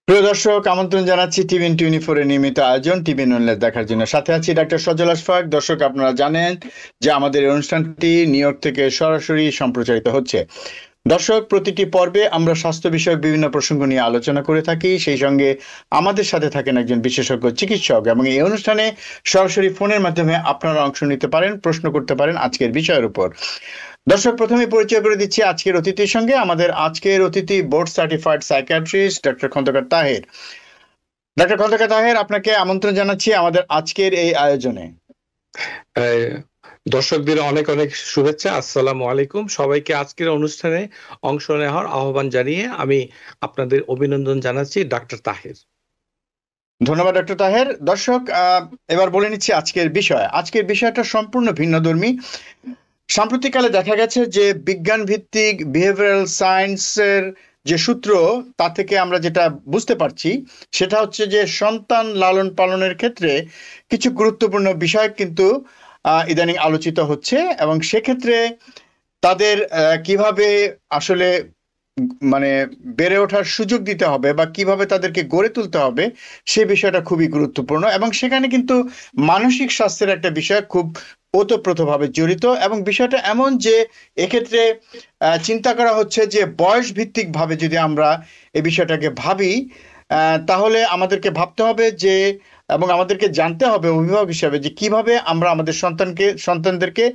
প্রিয় দর্শক, আমন্ত্রণ জানাচ্ছি টিভি 24 এর নিয়মিত আয়োজন টিভি নলেজ দেখার জন্য। সাথে আছি ডাক্তার সজল আশফাক। দর্শক, আপনারা জানেন যে আমাদের এই অনুষ্ঠানটি নিউ ইয়র্ক থেকে সরাসরি সম্প্রচারিত হচ্ছে। দর্শক, প্রতিটি পর্বে আমরা স্বাস্থ্য বিষয়ক বিভিন্ন প্রসঙ্গ নিয়ে আলোচনা করে থাকি। সেই সঙ্গে আমাদের সাথে থাকেন একজন বিশেষজ্ঞ চিকিৎসক, এবং এই অনুষ্ঠানে সরাসরি ফোনের মাধ্যমে আপনারা অংশ নিতে পারেন, প্রশ্ন করতে পারেন আজকের বিষয়ের উপর। দর্শক, প্রথমে পরিচয় করে দিচ্ছি আজকের অতিথির সঙ্গে। আমাদের আজকের অতিথি board certified psychiatrist doctor Khandakar Taher. Doctor Khandakar Taher, আপনাকে আমন্ত্রণ জানাচ্ছি আমাদের আজকের এই আয়োজনে। দর্শকদের অনেক অনেক শুভেচ্ছা। আসসালামু আলাইকুম। সবাইকে আজকের অনুষ্ঠানে অংশ নেওয়ার আহ্বান জানিয়ে আমি আপনাদের অভিনন্দন জানাচ্ছি ডাক্তার তাহের। ধন্যবাদ ডক্টর তাহের। দর্শক, এবার বলে নিচ্ছি আজকের বিষয়। আজকের বিষয়টা সম্পূর্ণ ভিন্নধর্মী। সাম্প্রতিককালে দেখা গেছে যে বিজ্ঞান ভিত্তিক বিহেভিয়ারাল সায়েন্সের যে সূত্র, তা থেকে আমরা যেটা বুঝতে পারছি সেটা হচ্ছে যে সন্তান লালন পালনের ক্ষেত্রে কিছু গুরুত্বপূর্ণ বিষয় কিন্তু ইদানিং আলোচিত হচ্ছে, এবং সেক্ষেত্রে তাদের কিভাবে আসলে মানে বেড়ে ওঠার সুযোগ দিতে হবে বা কিভাবে তাদেরকে গড়ে তুলতে হবে, সে বিষয়টা খুবই গুরুত্বপূর্ণ। এবং সেখানে কিন্তু মানসিক স্বাস্থ্যের একটা বিষয় খুব ওতপ্রোতভাবে জড়িত, এবং বিষয়টা এমন যে এক্ষেত্রে চিন্তা করা হচ্ছে যে বয়স ভিত্তিক ভাবে যদি আমরা এই বিষয়টাকে ভাবি, তাহলে আমাদেরকে ভাবতে হবে যে, এবং আমাদেরকে জানতে হবে অভিভাবক হিসাবে, যে কিভাবে আমরা আমাদের সন্তানদেরকে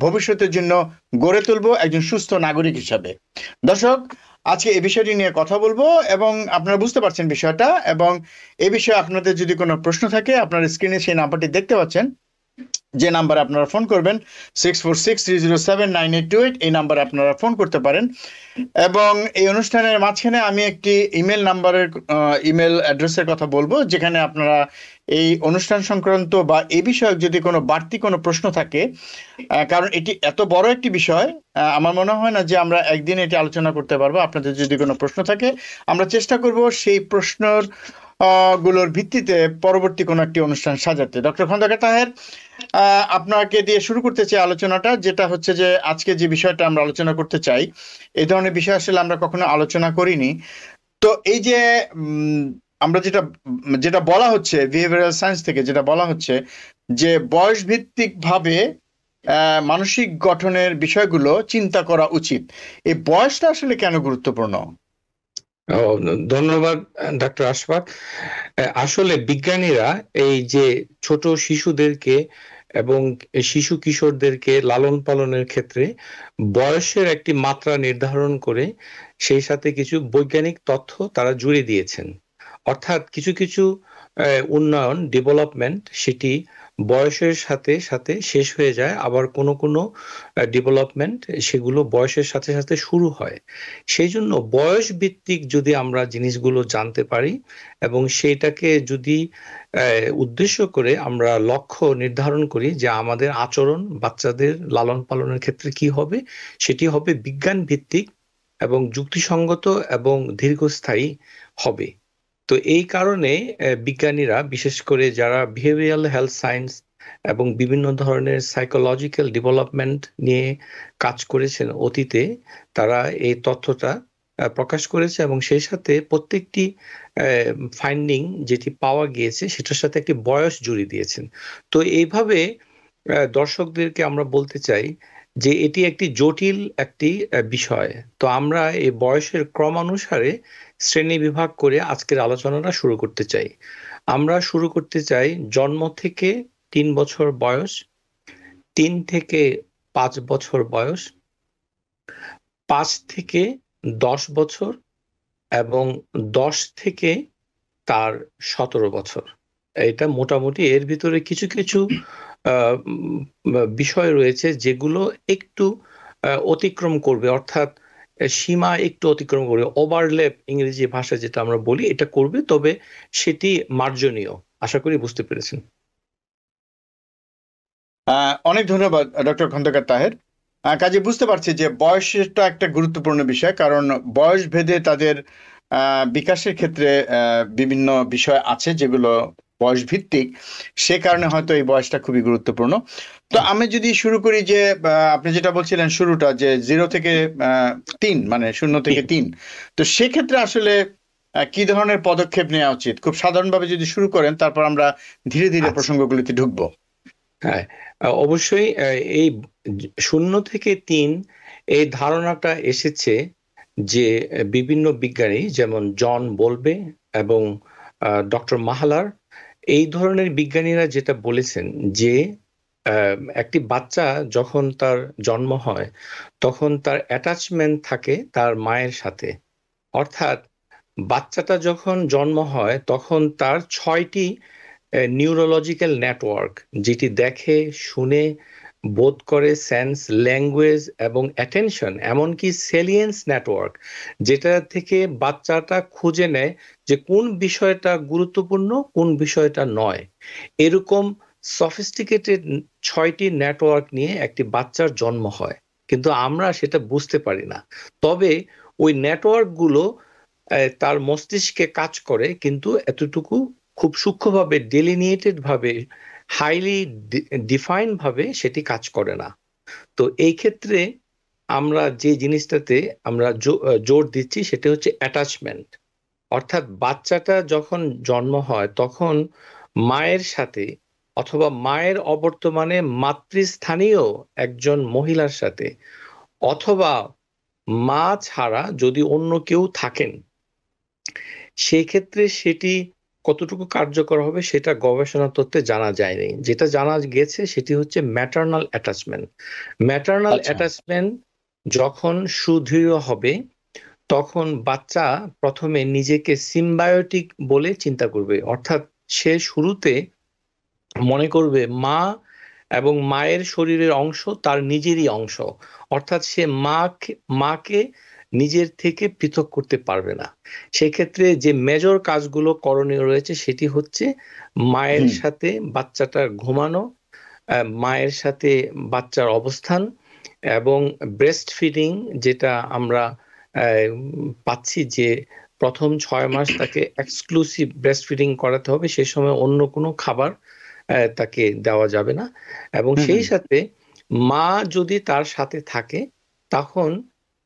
ভবিষ্যতের জন্য গড়ে তুলবো একজন সুস্থ নাগরিক হিসাবে। দর্শক, আজকে এই বিষয়টি নিয়ে কথা বলবো, এবং আপনারা বুঝতে পারছেন বিষয়টা। এবং এই বিষয়ে আপনাদের যদি কোনো প্রশ্ন থাকে, আপনার স্ক্রিনে সেই নাম্বারটি দেখতে পাচ্ছেন, যে নাম্বারে আপনারা ফোন করবেন 6463079828, এই নাম্বারে আপনারা ফোন করতে পারেন। এবং এই অনুষ্ঠানের মাঝখানে আমি একটি ইমেল অ্যাড্রেসের কথা বলবো, যেখানে আপনারা এই অনুষ্ঠান সংক্রান্ত বা এই বিষয়ক যদি কোনো বাড়তি কোনো প্রশ্ন থাকে, কারণ এটি এত বড় একটি বিষয়, আমার মনে হয় না যে আমরা একদিন এটি আলোচনা করতে পারবো। আপনাদের যদি কোনো প্রশ্ন থাকে, আমরা চেষ্টা করব সেই প্রশ্নর গুলোর ভিত্তিতে পরবর্তী কোনো একটি অনুষ্ঠান সাজাতে। ডক্টর খন্দকার তাহের, আপনাকে দিয়ে শুরু করতে চাই আলোচনাটা, যেটা হচ্ছে যে আজকে যে বিষয়টা আমরা আলোচনা করতে চাই, এই ধরনের বিষয় আসলে আমরা কখনো আলোচনা করিনি। তো এই যে আমরা যেটা যেটা বলা হচ্ছে বিহেভিয়ারাল সায়েন্স থেকে, যেটা বলা হচ্ছে যে বয়স ভিত্তিক ভাবে মানসিক গঠনের বিষয়গুলো চিন্তা করা উচিত, এই বয়সটা আসলে কেন গুরুত্বপূর্ণ? ধন্যবাদ ডাক্তার আশফাক। আসলে বিজ্ঞানীরা এই যে ছোট শিশুদেরকে এবং শিশু কিশোরদেরকে লালন পালনের ক্ষেত্রে বয়সের একটি মাত্রা নির্ধারণ করে সেই সাথে কিছু বৈজ্ঞানিক তথ্য তারা জুড়ে দিয়েছেন। অর্থাৎ কিছু কিছু উন্নয়ন ডেভেলপমেন্ট সেটি বয়সের সাথে সাথে শেষ হয়ে যায়, আবার কোনো কোনো ডেভেলপমেন্ট সেগুলো বয়সের সাথে সাথে শুরু হয়। সেই জন্য বয়স ভিত্তিক যদি আমরা জিনিসগুলো জানতে পারি এবং সেটাকে যদি উদ্দেশ্য করে আমরা লক্ষ্য নির্ধারণ করি যে আমাদের আচরণ বাচ্চাদের লালন পালনের ক্ষেত্রে কি হবে, সেটি হবে বিজ্ঞান ভিত্তিক এবং যুক্তিসঙ্গত এবং দীর্ঘস্থায়ী হবে। তো এই কারণে বিজ্ঞানীরা, বিশেষ করে যারা বিহেভিয়ারাল হেলথ সায়েন্স এবং বিভিন্ন ধরনের সাইকোলজিক্যাল ডেভেলপমেন্ট নিয়ে কাজ করেছেন অতীতে, তারা এই তথ্যটা প্রকাশ করেছে এবং সেই সাথে প্রত্যেকটি ফাইন্ডিং যেটি পাওয়া গিয়েছে সেটার সাথে একটি বয়স জুড়ে দিয়েছেন। তো এইভাবে দর্শকদেরকে আমরা বলতে চাই যে এটি একটি জটিল একটি বিষয়। তো আমরা এই বয়সের ক্রমানুসারে শ্রেণী বিভাগ করে আজকের আলোচনাটা শুরু করতে চাই। আমরা শুরু করতে চাই জন্ম থেকে 3 বছর বয়স, 3 থেকে 5 বছর বয়স, 5 থেকে 10 বছর এবং 10 থেকে তার 17 বছর। এটা মোটামুটি এর ভিতরে কিছু কিছু বিষয় রয়েছে যেগুলো একটু অতিক্রম করবে, অর্থাৎ সীমা একটু অতিক্রম করবে, ওভারল্যাপ ইংরেজি ভাষায় যেটা আমরা বলি, এটা করবে, তবে সেটি মার্জনীয়। আশা করি বুঝতে পেরেছেন। অনেক ধন্যবাদ ডক্টর খন্দকার তাহের। কাজে বুঝতে পারছি যে বয়সটা একটা গুরুত্বপূর্ণ বিষয়, কারণ বয়স ভেদে তাদের বিকাশের ক্ষেত্রে বিভিন্ন বিষয় আছে যেগুলো বয়স ভিত্তিক, সে কারণে হয়তো এই বয়সটা খুবই গুরুত্বপূর্ণ। তো আমি যদি শুরু করি যে আপনি যেটা বলছিলেন শুরুটা, যে 0 থেকে 3, মানে 0 থেকে 3, তো সেক্ষেত্রে আসলে কি ধরনের পদক্ষেপ নেওয়া উচিত, খুব সাধারণভাবে যদি শুরু করেন, তারপর আমরা ধীরে ধীরে আচ্ছা, প্রসঙ্গগুলিতে ঢুকবো। হ্যাঁ, অবশ্যই। এই 0 থেকে 3 এই ধারণাটা এসেছে যে বিভিন্ন বিজ্ঞানী যেমন জন বোলবে এবং ডক্টর মাহালার, এই ধরনের বিজ্ঞানীরা যেটা বলেছেন যে একটি বাচ্চা যখন তার জন্ম হয় তখন তার অ্যাটাচমেন্ট থাকে তার মায়ের সাথে। অর্থাৎ বাচ্চাটা যখন জন্ম হয় তখন তার 6টি নিউরোলজিক্যাল নেটওয়ার্ক, যেটি দেখে, শুনে, বোধ করে, সেন্স, ল্যাঙ্গুয়েজ এবং অ্যাটেনশন, এমনকি সেলিয়েন্স নেটওয়ার্ক, যেটা থেকে বাচ্চাটা খুঁজে নেয় যে কোন বিষয়টা গুরুত্বপূর্ণ, কোন বিষয়টা নয়। এরকম সফিস্টিকেটেড 6টি নেটওয়ার্ক নিয়ে একটি বাচ্চার জন্ম হয়, কিন্তু আমরা সেটা বুঝতে পারি না। তবে ওই নেটওয়ার্কগুলো তার মস্তিষ্কে কাজ করে, কিন্তু এতটুকু খুব সূক্ষ্মভাবে, ডেলিনিয়েটেড ভাবে, হাইলি ডিফাইন ভাবে সেটি কাজ করে না। তো এই ক্ষেত্রে আমরা যে জিনিসটাতে আমরা জোর দিচ্ছি সেটা হচ্ছে অ্যাটাচমেন্ট। অর্থাৎ বাচ্চাটা যখন জন্ম হয় তখন মায়ের সাথে অথবা মায়ের অবর্তমানে মাতৃস্থানীয় একজন মহিলার সাথে, অথবা মা ছাড়া যদি অন্য কেউ থাকেন, সেই ক্ষেত্রে সেটি কতটুকু কার্যকর হবে সেটা গবেষণা তত্ত্বে জানা যায়নি। যেটা জানা গেছে সেটি হচ্ছে ম্যাটারনাল অ্যাটাচমেন্ট। ম্যাটারনাল আচ্ছা। অ্যাটাচমেন্ট যখন সুদৃঢ় হবে তখন বাচ্চা প্রথমে নিজেকে সিম্বায়োটিক বলে চিন্তা করবে। অর্থাৎ সে শুরুতে মনে করবে মা এবং মায়ের শরীরের অংশ তার নিজেরই অংশ। অর্থাৎ সে মাকে নিজের থেকে পৃথক করতে পারবে না। সেক্ষেত্রে যে মেজর কাজগুলো করণীয় রয়েছে সেটি হচ্ছে মায়ের সাথে বাচ্চাটার ঘুমানো, মায়ের সাথে বাচ্চার অবস্থান, এবং ব্রেস্ট ফিডিং, যেটা আমরা পাচ্ছি যে প্রথম 6 মাস তাকে এক্সক্লুসিভ ব্রেস্ট ফিডিং করাতে হবে, সে সময় অন্য কোনো খাবার তাকে দেওয়া যাবে না। এবং সেই সাথে মা যদি তার সাথে থাকে তখন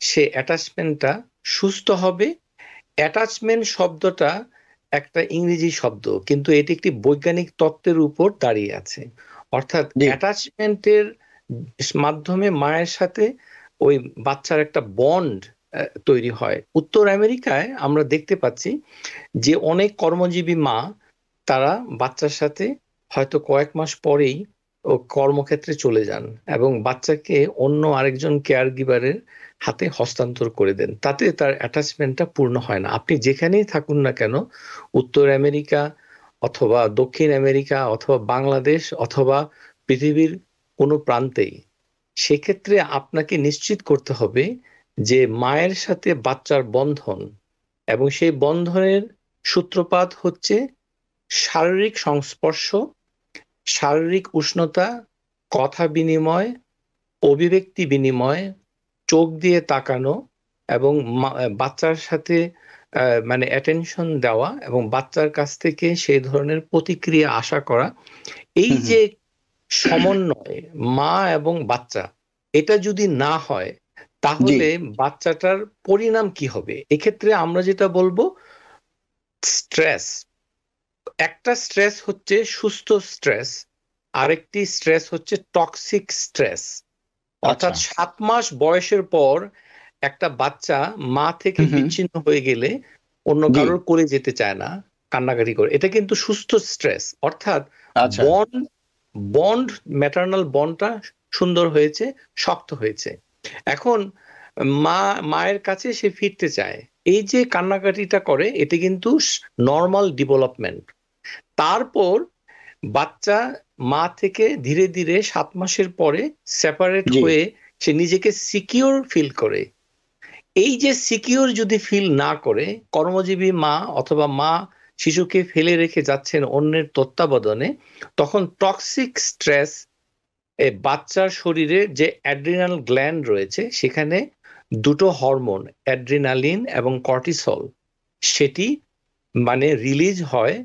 সে অ্যাটাচমেন্টটা সুস্থ হবে। অ্যাটাচমেন্ট শব্দটা একটা ইংরেজি শব্দ, কিন্তু এটি একটি বৈজ্ঞানিক তত্ত্বের উপর দাঁড়িয়ে আছে। অর্থাৎ জি। অ্যাটাচমেন্টের মাধ্যমে মায়ের সাথে ওই বাচ্চার একটা বন্ড তৈরি হয়। উত্তর আমেরিকায় আমরা দেখতে পাচ্ছি যে অনেক কর্মজীবী মা, তারা বাচ্চার সাথে হয়তো কয়েক মাস পরেই ও কর্মক্ষেত্রে চলে যান এবং বাচ্চাকে অন্য আরেকজন কেয়ার গিভারের হাতে হস্তান্তর করে দেন। তাতে তার অ্যাটাচমেন্টটা পূর্ণ হয় না। আপনি যেখানেই থাকুন না কেন, উত্তর আমেরিকা অথবা দক্ষিণ আমেরিকা অথবা বাংলাদেশ অথবা পৃথিবীর কোনো প্রান্তেই, সেক্ষেত্রে আপনাকে নিশ্চিত করতে হবে যে মায়ের সাথে বাচ্চার বন্ধন, এবং সেই বন্ধনের সূত্রপাত হচ্ছে শারীরিক সংস্পর্শ, শারীরিক উষ্ণতা, কথা বিনিময়, অভিব্যক্তি বিনিময়, চোখ দিয়ে তাকানো, এবং বাচ্চার সাথে মানে অ্যাটেনশন দেওয়া এবং বাচ্চার কাছ থেকে সেই ধরনের প্রতিক্রিয়া আশা করা। এই যে সমন্বয় মা এবং বাচ্চা, এটা যদি না হয় তাহলে বাচ্চাটার পরিণাম কি হবে? এক্ষেত্রে আমরা যেটা বলবো, স্ট্রেস। একটা স্ট্রেস হচ্ছে সুস্থ স্ট্রেস, আরেকটি স্ট্রেস হচ্ছে টক্সিক স্ট্রেস। অর্থাৎ 7 মাস বয়সের পর একটা বাচ্চা মা থেকে বিচ্ছিন্ন হয়ে গেলে অন্য কারোর কোলে যেতে চায় না, কান্নাকাটি করে। এটা কিন্তু সুস্থ স্ট্রেস। অর্থাৎ বন্ড বন্ড ম্যাটারনাল বন্ডটা সুন্দর হয়েছে, শক্ত হয়েছে। এখন মায়ের কাছে সে ফিরতে চায়। এই যে কান্নাকাটিটা করে, এটা কিন্তু নর্মাল ডেভেলপমেন্ট। তারপর বাচ্চা মা থেকে ধীরে ধীরে 7 মাসের পরে সেপারেট হয়ে সে নিজেকে সিকিউর ফিল করে। এই যে সিকিউর যদি ফিল না করে, কর্মজীবী মা অথবা মা শিশুকে ফেলে রেখে যাচ্ছেন অন্যের তত্ত্বাবধানে, তখন টক্সিক স্ট্রেস বাচ্চার শরীরে যে অ্যাড্রিনাল গ্ল্যান্ড রয়েছে সেখানে দুটো হরমোন, অ্যাড্রিনালিন এবং কর্টিসল, সেটি মানে রিলিজ হয়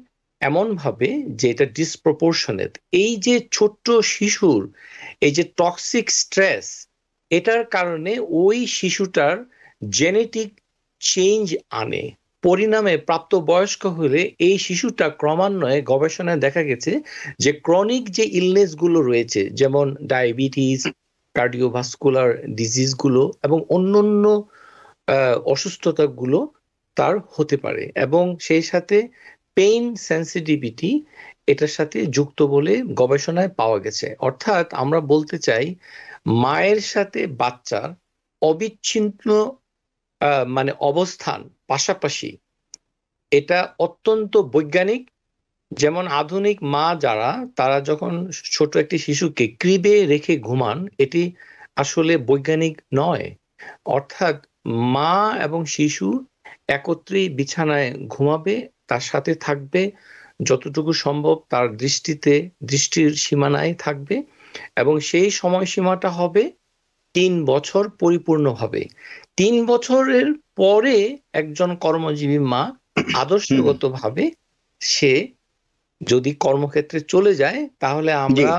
এমন ভাবে যে এটা ডিসপ্রপোর্শনেট। এই যে ছোট্ট শিশুর এই যে টক্সিক স্ট্রেস, এটার কারণে ওই শিশুটার জেনেটিক চেঞ্জ আনে। পরিণামে প্রাপ্তবয়স্ক হলে এই শিশুটা ক্রমান্বয়ে গবেষণায় দেখা গেছে যে ক্রনিক যে ইলনেস গুলো রয়েছে, যেমন ডায়াবেটিস, কার্ডিওভাস্কুলার ডিজিজ গুলো এবং অন্যান্য অসুস্থতা গুলো তার হতে পারে, এবং সেই সাথে পেইন সেন্সিটিভিটি এটার সাথে যুক্ত বলে গবেষণায় পাওয়া গেছে। অর্থাৎ আমরা বলতে চাই মায়ের সাথে বাচ্চার অবিচ্ছিন্ন মানে অবস্থান পাশাপাশি, এটা অত্যন্ত বৈজ্ঞানিক। যেমন আধুনিক মা যারা, তারা যখন ছোট একটি শিশুকে ক্রিবে রেখে ঘুমান, এটি আসলে বৈজ্ঞানিক নয়। অর্থাৎ মা এবং শিশু একত্রেই বিছানায় ঘুমাবে, তার সাথে থাকবে, যতটুকু সম্ভব তার দৃষ্টির সীমানায় থাকবে, এবং সেই সময়সীমাটা হবে 3 বছর পরিপূর্ণভাবে। 3 বছরের পরে একজন কর্মজীবী মা আদর্শগতভাবে সে যদি কর্মক্ষেত্রে চলে যায়, তাহলে আমরা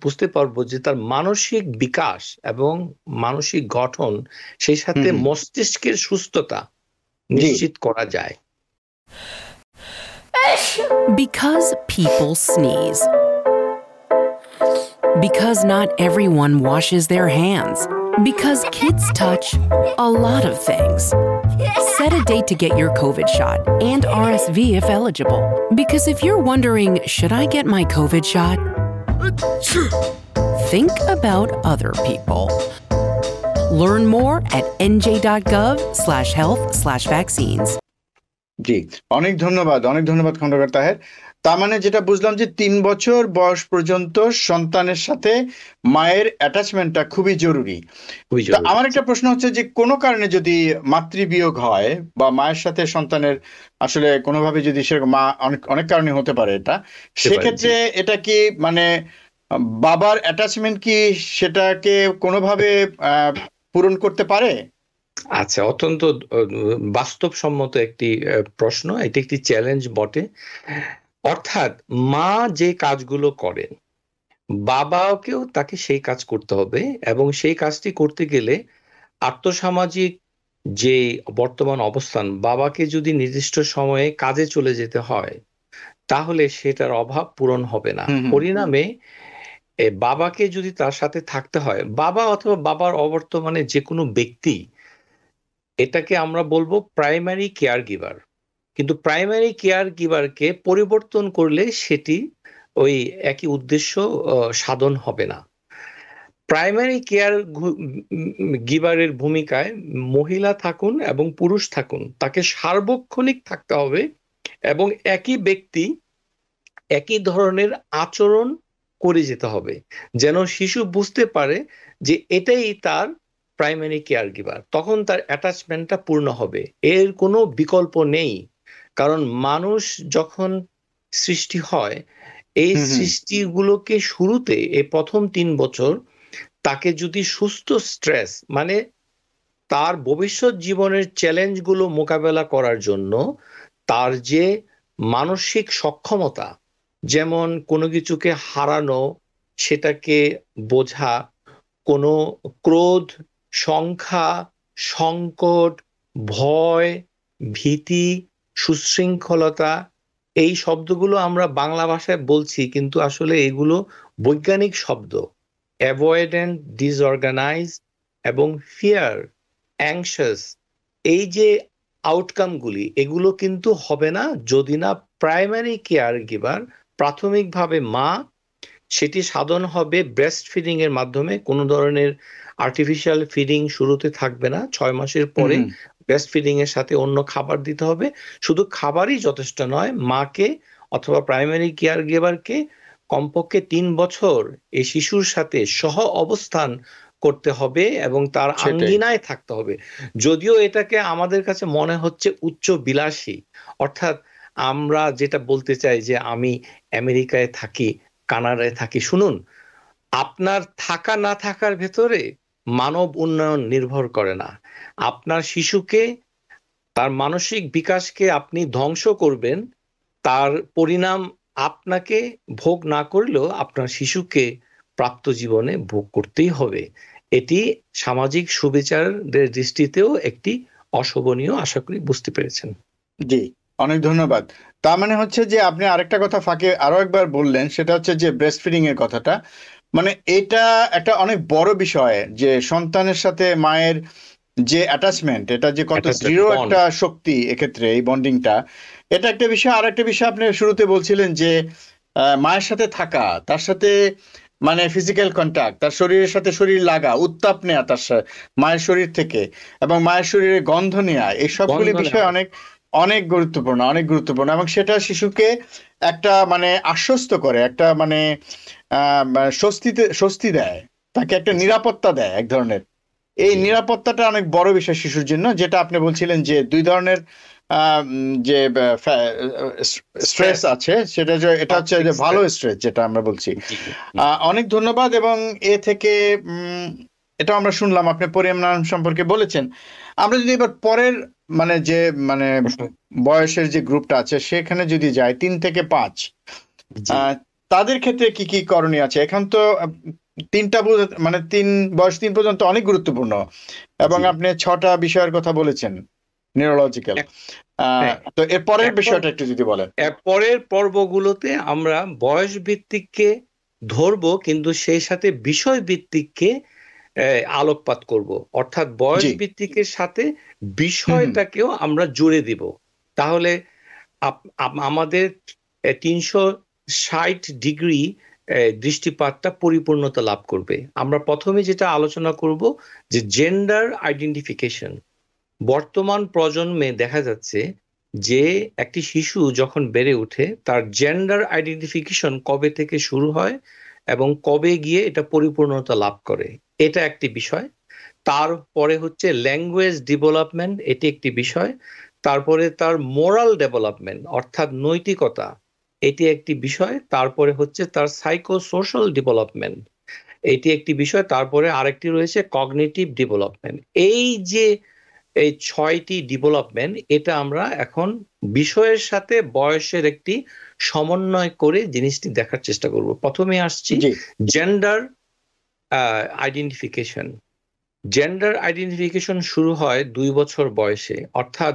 বুঝতে পারবো যে তার মানসিক বিকাশ এবং মানসিক গঠন, সেই সাথে মস্তিষ্কের সুস্থতা নিশ্চিত করা যায়। Because people sneeze. Because not everyone washes their hands. Because kids touch a lot of things. Set a date to get your COVID shot and RSV if eligible. Because if you're wondering, should I get my COVID shot? Think about other people. Learn more at nj.gov/health/vaccines. জি, অনেক ধন্যবাদ খন্দকার তাহের। তার মানে যেটা বুঝলাম যে 3 বছর বয়স পর্যন্ত সন্তানের সাথে মায়ের অ্যাটাচমেন্টটা খুবই জরুরি। আমার একটা প্রশ্ন হচ্ছে যে কোনো কারণে যদি মাতৃবিয়োগ হয় বা মায়ের সাথে সন্তানের আসলে কোনোভাবে যদি সেরকম, মা অনেক কারণে হতে পারে, এটা সেক্ষেত্রে এটা কি মানে বাবার অ্যাটাচমেন্ট কি সেটাকে কোনোভাবে পূরণ করতে পারে? আচ্ছা, অত্যন্ত বাস্তবসম্মত একটি প্রশ্ন, এটি একটি চ্যালেঞ্জ বটে। অর্থাৎ মা যে কাজগুলো করেন, বাবাকেও তাকে সেই কাজ করতে হবে, এবং সেই কাজটি করতে গেলে আর্থসামাজিক যে বর্তমান অবস্থান, বাবাকে যদি নির্দিষ্ট সময়ে কাজে চলে যেতে হয়, তাহলে সেটার অভাব পূরণ হবে না। পরিণামে বাবাকে যদি তার সাথে থাকতে হয়, বাবা অথবা বাবার অবর্তমানে যে কোনো ব্যক্তি, এটাকে আমরা বলবো প্রাইমারি কেয়ার গিভার। কিন্তু প্রাইমারি কেয়ার গিভারকে পরিবর্তন করলে সেটি ওই একই উদ্দেশ্য সাধন হবে না। প্রাইমারি কেয়ার গিভারের ভূমিকায় মহিলা থাকুন এবং পুরুষ থাকুন, তাকে সার্বক্ষণিক থাকতে হবে, এবং একই ব্যক্তি একই ধরনের আচরণ করে যেতে হবে, যেন শিশু বুঝতে পারে যে এটাই তার প্রাইমারি কেয়ার গিভার। তখন তার অ্যাটাচমেন্টটা পূর্ণ হবে, এর কোনো বিকল্প নেই। কারণ মানুষ যখন সৃষ্টি হয়, এই সৃষ্টিগুলোকে শুরুতে এই প্রথম 3 বছর তাকে যদি সুস্থ স্ট্রেস, মানে তার ভবিষ্যৎ জীবনের চ্যালেঞ্জগুলো মোকাবেলা করার জন্য তার যে মানসিক সক্ষমতা, যেমন কোনো কিছুকে হারানো, সেটাকে বোঝা, কোনো ক্রোধ, সংখ্যা, সংকট, ভয়, ভীতি, সুশৃঙ্খলতা, এই শব্দগুলো আমরা বাংলা ভাষায় বলছি, কিন্তু আসলে এগুলো বৈজ্ঞানিক শব্দ। অ্যাভয়েডেন্ট, ডিসঅর্গানাইজড এবং ফিয়ার, অ্যাংশাস, এই যে আউটকামগুলি, এগুলো কিন্তু হবে না যদি না প্রাইমারি কেয়ার গিভার, প্রাথমিকভাবে মা, সেটি সাধন হবে ব্রেস্ট ফিডিং এর মাধ্যমে। কোনো ধরনের আর্টিফিশিয়াল ফিডিং শুরুতে থাকবে না। 6 মাসের পরে ব্রেস্ট ফিডিং এর সাথে অন্য খাবার দিতে হবে। শুধু খাবারই যথেষ্ট নয়, মাকে অথবা প্রাইমারি কেয়ার গিভারকে কমপক্ষে 3 বছর এই শিশুর সাথে সহ অবস্থান করতে হবে এবং তার আঙ্গিনায় থাকতে হবে। যদিও এটাকে আমাদের কাছে মনে হচ্ছে উচ্চ বিলাসী, অর্থাৎ আমরা যেটা বলতে চাই যে আমি আমেরিকায় থাকি, কানাডায় থাকি। শুনুন, আপনার থাকা না থাকার ভেতরে মানব উন্নয়ন নির্ভর করে না। আপনার শিশুকে, তার মানসিক বিকাশকে আপনি ধ্বংস করবেন, তার পরিণাম আপনাকে ভোগ না করলেও আপনার শিশুকে প্রাপ্ত জীবনে ভোগ করতেই হবে। এটি সামাজিক সুবিচারের দৃষ্টিতেও একটি অশোভনীয়, আশা করি বুঝতে পেরেছেন। জি, অনেক ধন্যবাদ। তার মানে হচ্ছে যে আপনি আরেকটা কথা ফাঁকে আরো একবার বললেন, সেটা হচ্ছে যে ব্রেস্ট ফিডিং এর কথাটা। মানে এটা একটা অনেক বড় বিষয় যে সন্তানের সাথে মায়ের যে অ্যাটাচমেন্ট, এটা যে কত এটা একটা দৃঢ় বন্ড। একটা শক্তি এক্ষেত্রে, এই বন্ডিংটা, এটা একটা বিষয়। আর একটা বিষয় আপনি শুরুতে বলছিলেন যে মায়ের সাথে থাকা, তার সাথে মানে ফিজিক্যাল কন্ট্যাক্ট, তার শরীরের সাথে শরীর লাগা, উত্তাপ নেওয়া তার মায়ের শরীর থেকে, এবং মায়ের শরীরে গন্ধ নেওয়া, এই সবগুলি বন্ধনে বিষয় অনেক অনেক গুরুত্বপূর্ণ, অনেক গুরুত্বপূর্ণ। এবং সেটা শিশুকে একটা মানে আশ্বস্ত করে, একটা মানে স্বস্তি দেয়, তাকে একটা নিরাপত্তা দেয় এক ধরনের। এই জি নিরাপত্তাটা অনেক বড় বিষয় শিশুর জন্য, যেটা আপনি বলছিলেন যে দুই ধরনের যে স্ট্রেস স্ট্রেস, আছে, সেটা যে এটা হচ্ছে টক্সিক যে ভালো স্ট্রেস। স্ট্রেস যেটা আমরা বলছি। জি অনেক ধন্যবাদ। এবং এ থেকে এটা আমরা শুনলাম, আপনি পরিমাণ সম্পর্কে বলেছেন। আমরা যদি এবার পরের মানে যে মানে প্রশ্ন। বয়সের যে গ্রুপটা আছে সেখানে যদি যাই, 3 থেকে 5, জি তাদের ক্ষেত্রে কি কি করণীয় আছে? এখন তো তিনটা মানে বয়স 3 পর্যন্ত অনেক গুরুত্বপূর্ণ, এবং জি আপনি 6টা বিষয়ের কথা বলেছেন নিউরোলজিক্যাল। এক- হ্যাঁ, তো এর পরের এখন বিষয়টা একটু যদি বলেন। এর পরের পর্বগুলোতে আমরা বয়স ভিত্তিককে ধরবো, কিন্তু সেই সাথে বিষয় ভিত্তিককে আলোকপাত করব। অর্থাৎ বয়স জি। ভিত্তিকের সাথে হুম হুম। বিষয়টাকেও আমরা জুড়ে দিব। তাহলে আমাদের 360 ডিগ্রি দৃষ্টিপাতটা পরিপূর্ণতা লাভ করবে। আমরা প্রথমে যেটা আলোচনা করব যে জেন্ডার আইডেন্টিফিকেশন। বর্তমান প্রজন্মে দেখা যাচ্ছে যে একটি শিশু যখন বেড়ে ওঠে, তার জেন্ডার আইডেন্টিফিকেশন কবে থেকে শুরু হয় এবং কবে গিয়ে এটা পরিপূর্ণতা লাভ করে, এটা একটি বিষয়। তারপরে হচ্ছে ল্যাঙ্গুয়েজ ডেভেলপমেন্ট, এটি একটি বিষয়। তারপরে তার মোরাল ডেভেলপমেন্ট অর্থাৎ নৈতিকতা, এটি একটি বিষয়। তারপরে হচ্ছে তার সাইকো সোশ্যাল ডেভেলপমেন্ট, এটি একটি বিষয়। তারপরে আরেকটি রয়েছে কগনিটিভ ডেভেলপমেন্ট। এই যে এই 6টি ডেভেলপমেন্ট, এটা আমরা এখন বিষয়ের সাথে বয়সের একটি সমন্বয় করে জিনিসটি দেখার চেষ্টা করব। প্রথমে আসছি G. Gender identification. Gender identification শুরু হয় 2 বছর বয়সে, অর্থাৎ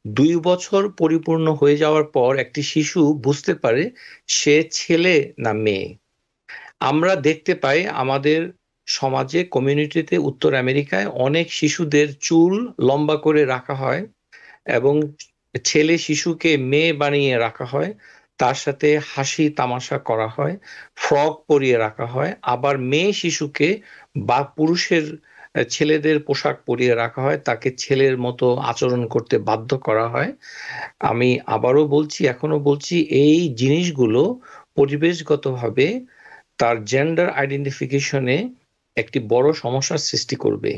2 বছর পরিপূর্ণ হয়ে যাওয়ার পর একটি শিশু বুঝতে পারে সে ছেলে না মেয়ে। আমরা দেখতে পাই আমাদের সমাজে, কমিউনিটিতে, উত্তর আমেরিকায় অনেক শিশুদের চুল লম্বা করে রাখা হয় এবং ছেলে শিশুকে মেয়ে বানিয়ে রাখা হয়, তার সাথে হাসি তামাশা করা হয়, ফ্রক পরিয়ে রাখা হয়। আবার মেয়ে শিশুকে বা পুরুষের ছেলেদের পোশাক পরিয়ে রাখা হয়, তাকে ছেলের মতো আচরণ করতে বাধ্য করা হয়। আমি আবারও বলছি, এখনো বলছি, এই জিনিসগুলো পরিবেশগতভাবে তার জেন্ডার আইডেন্টিফিকেশনে একটি বড় সমস্যার সৃষ্টি করবে।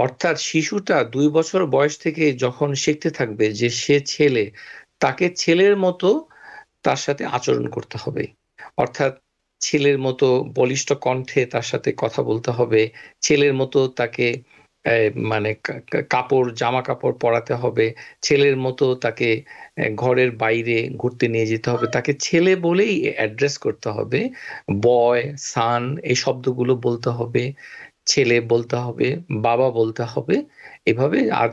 অর্থাৎ শিশুটা 2 বছর বয়স থেকে যখন শিখতে থাকবে যে সে ছেলে, তাকে ছেলের মতো তার সাথে আচরণ করতে হবে। অর্থাৎ ছেলের মতো বলিষ্ঠ কণ্ঠে তার সাথে কথা বলতে হবে, ছেলের মতো তাকে মানে জামা কাপড় পরাতে হবে, ছেলের মতো তাকে ঘরের বাইরে ঘুরতে নিয়ে যেতে হবে, তাকে ছেলে বলেই অ্যাড্রেস করতে হবে। বয়, সান, এই শব্দগুলো বলতে হবে, ছেলে বলতে হবে, বাবা বলতে হবে, এভাবে। আর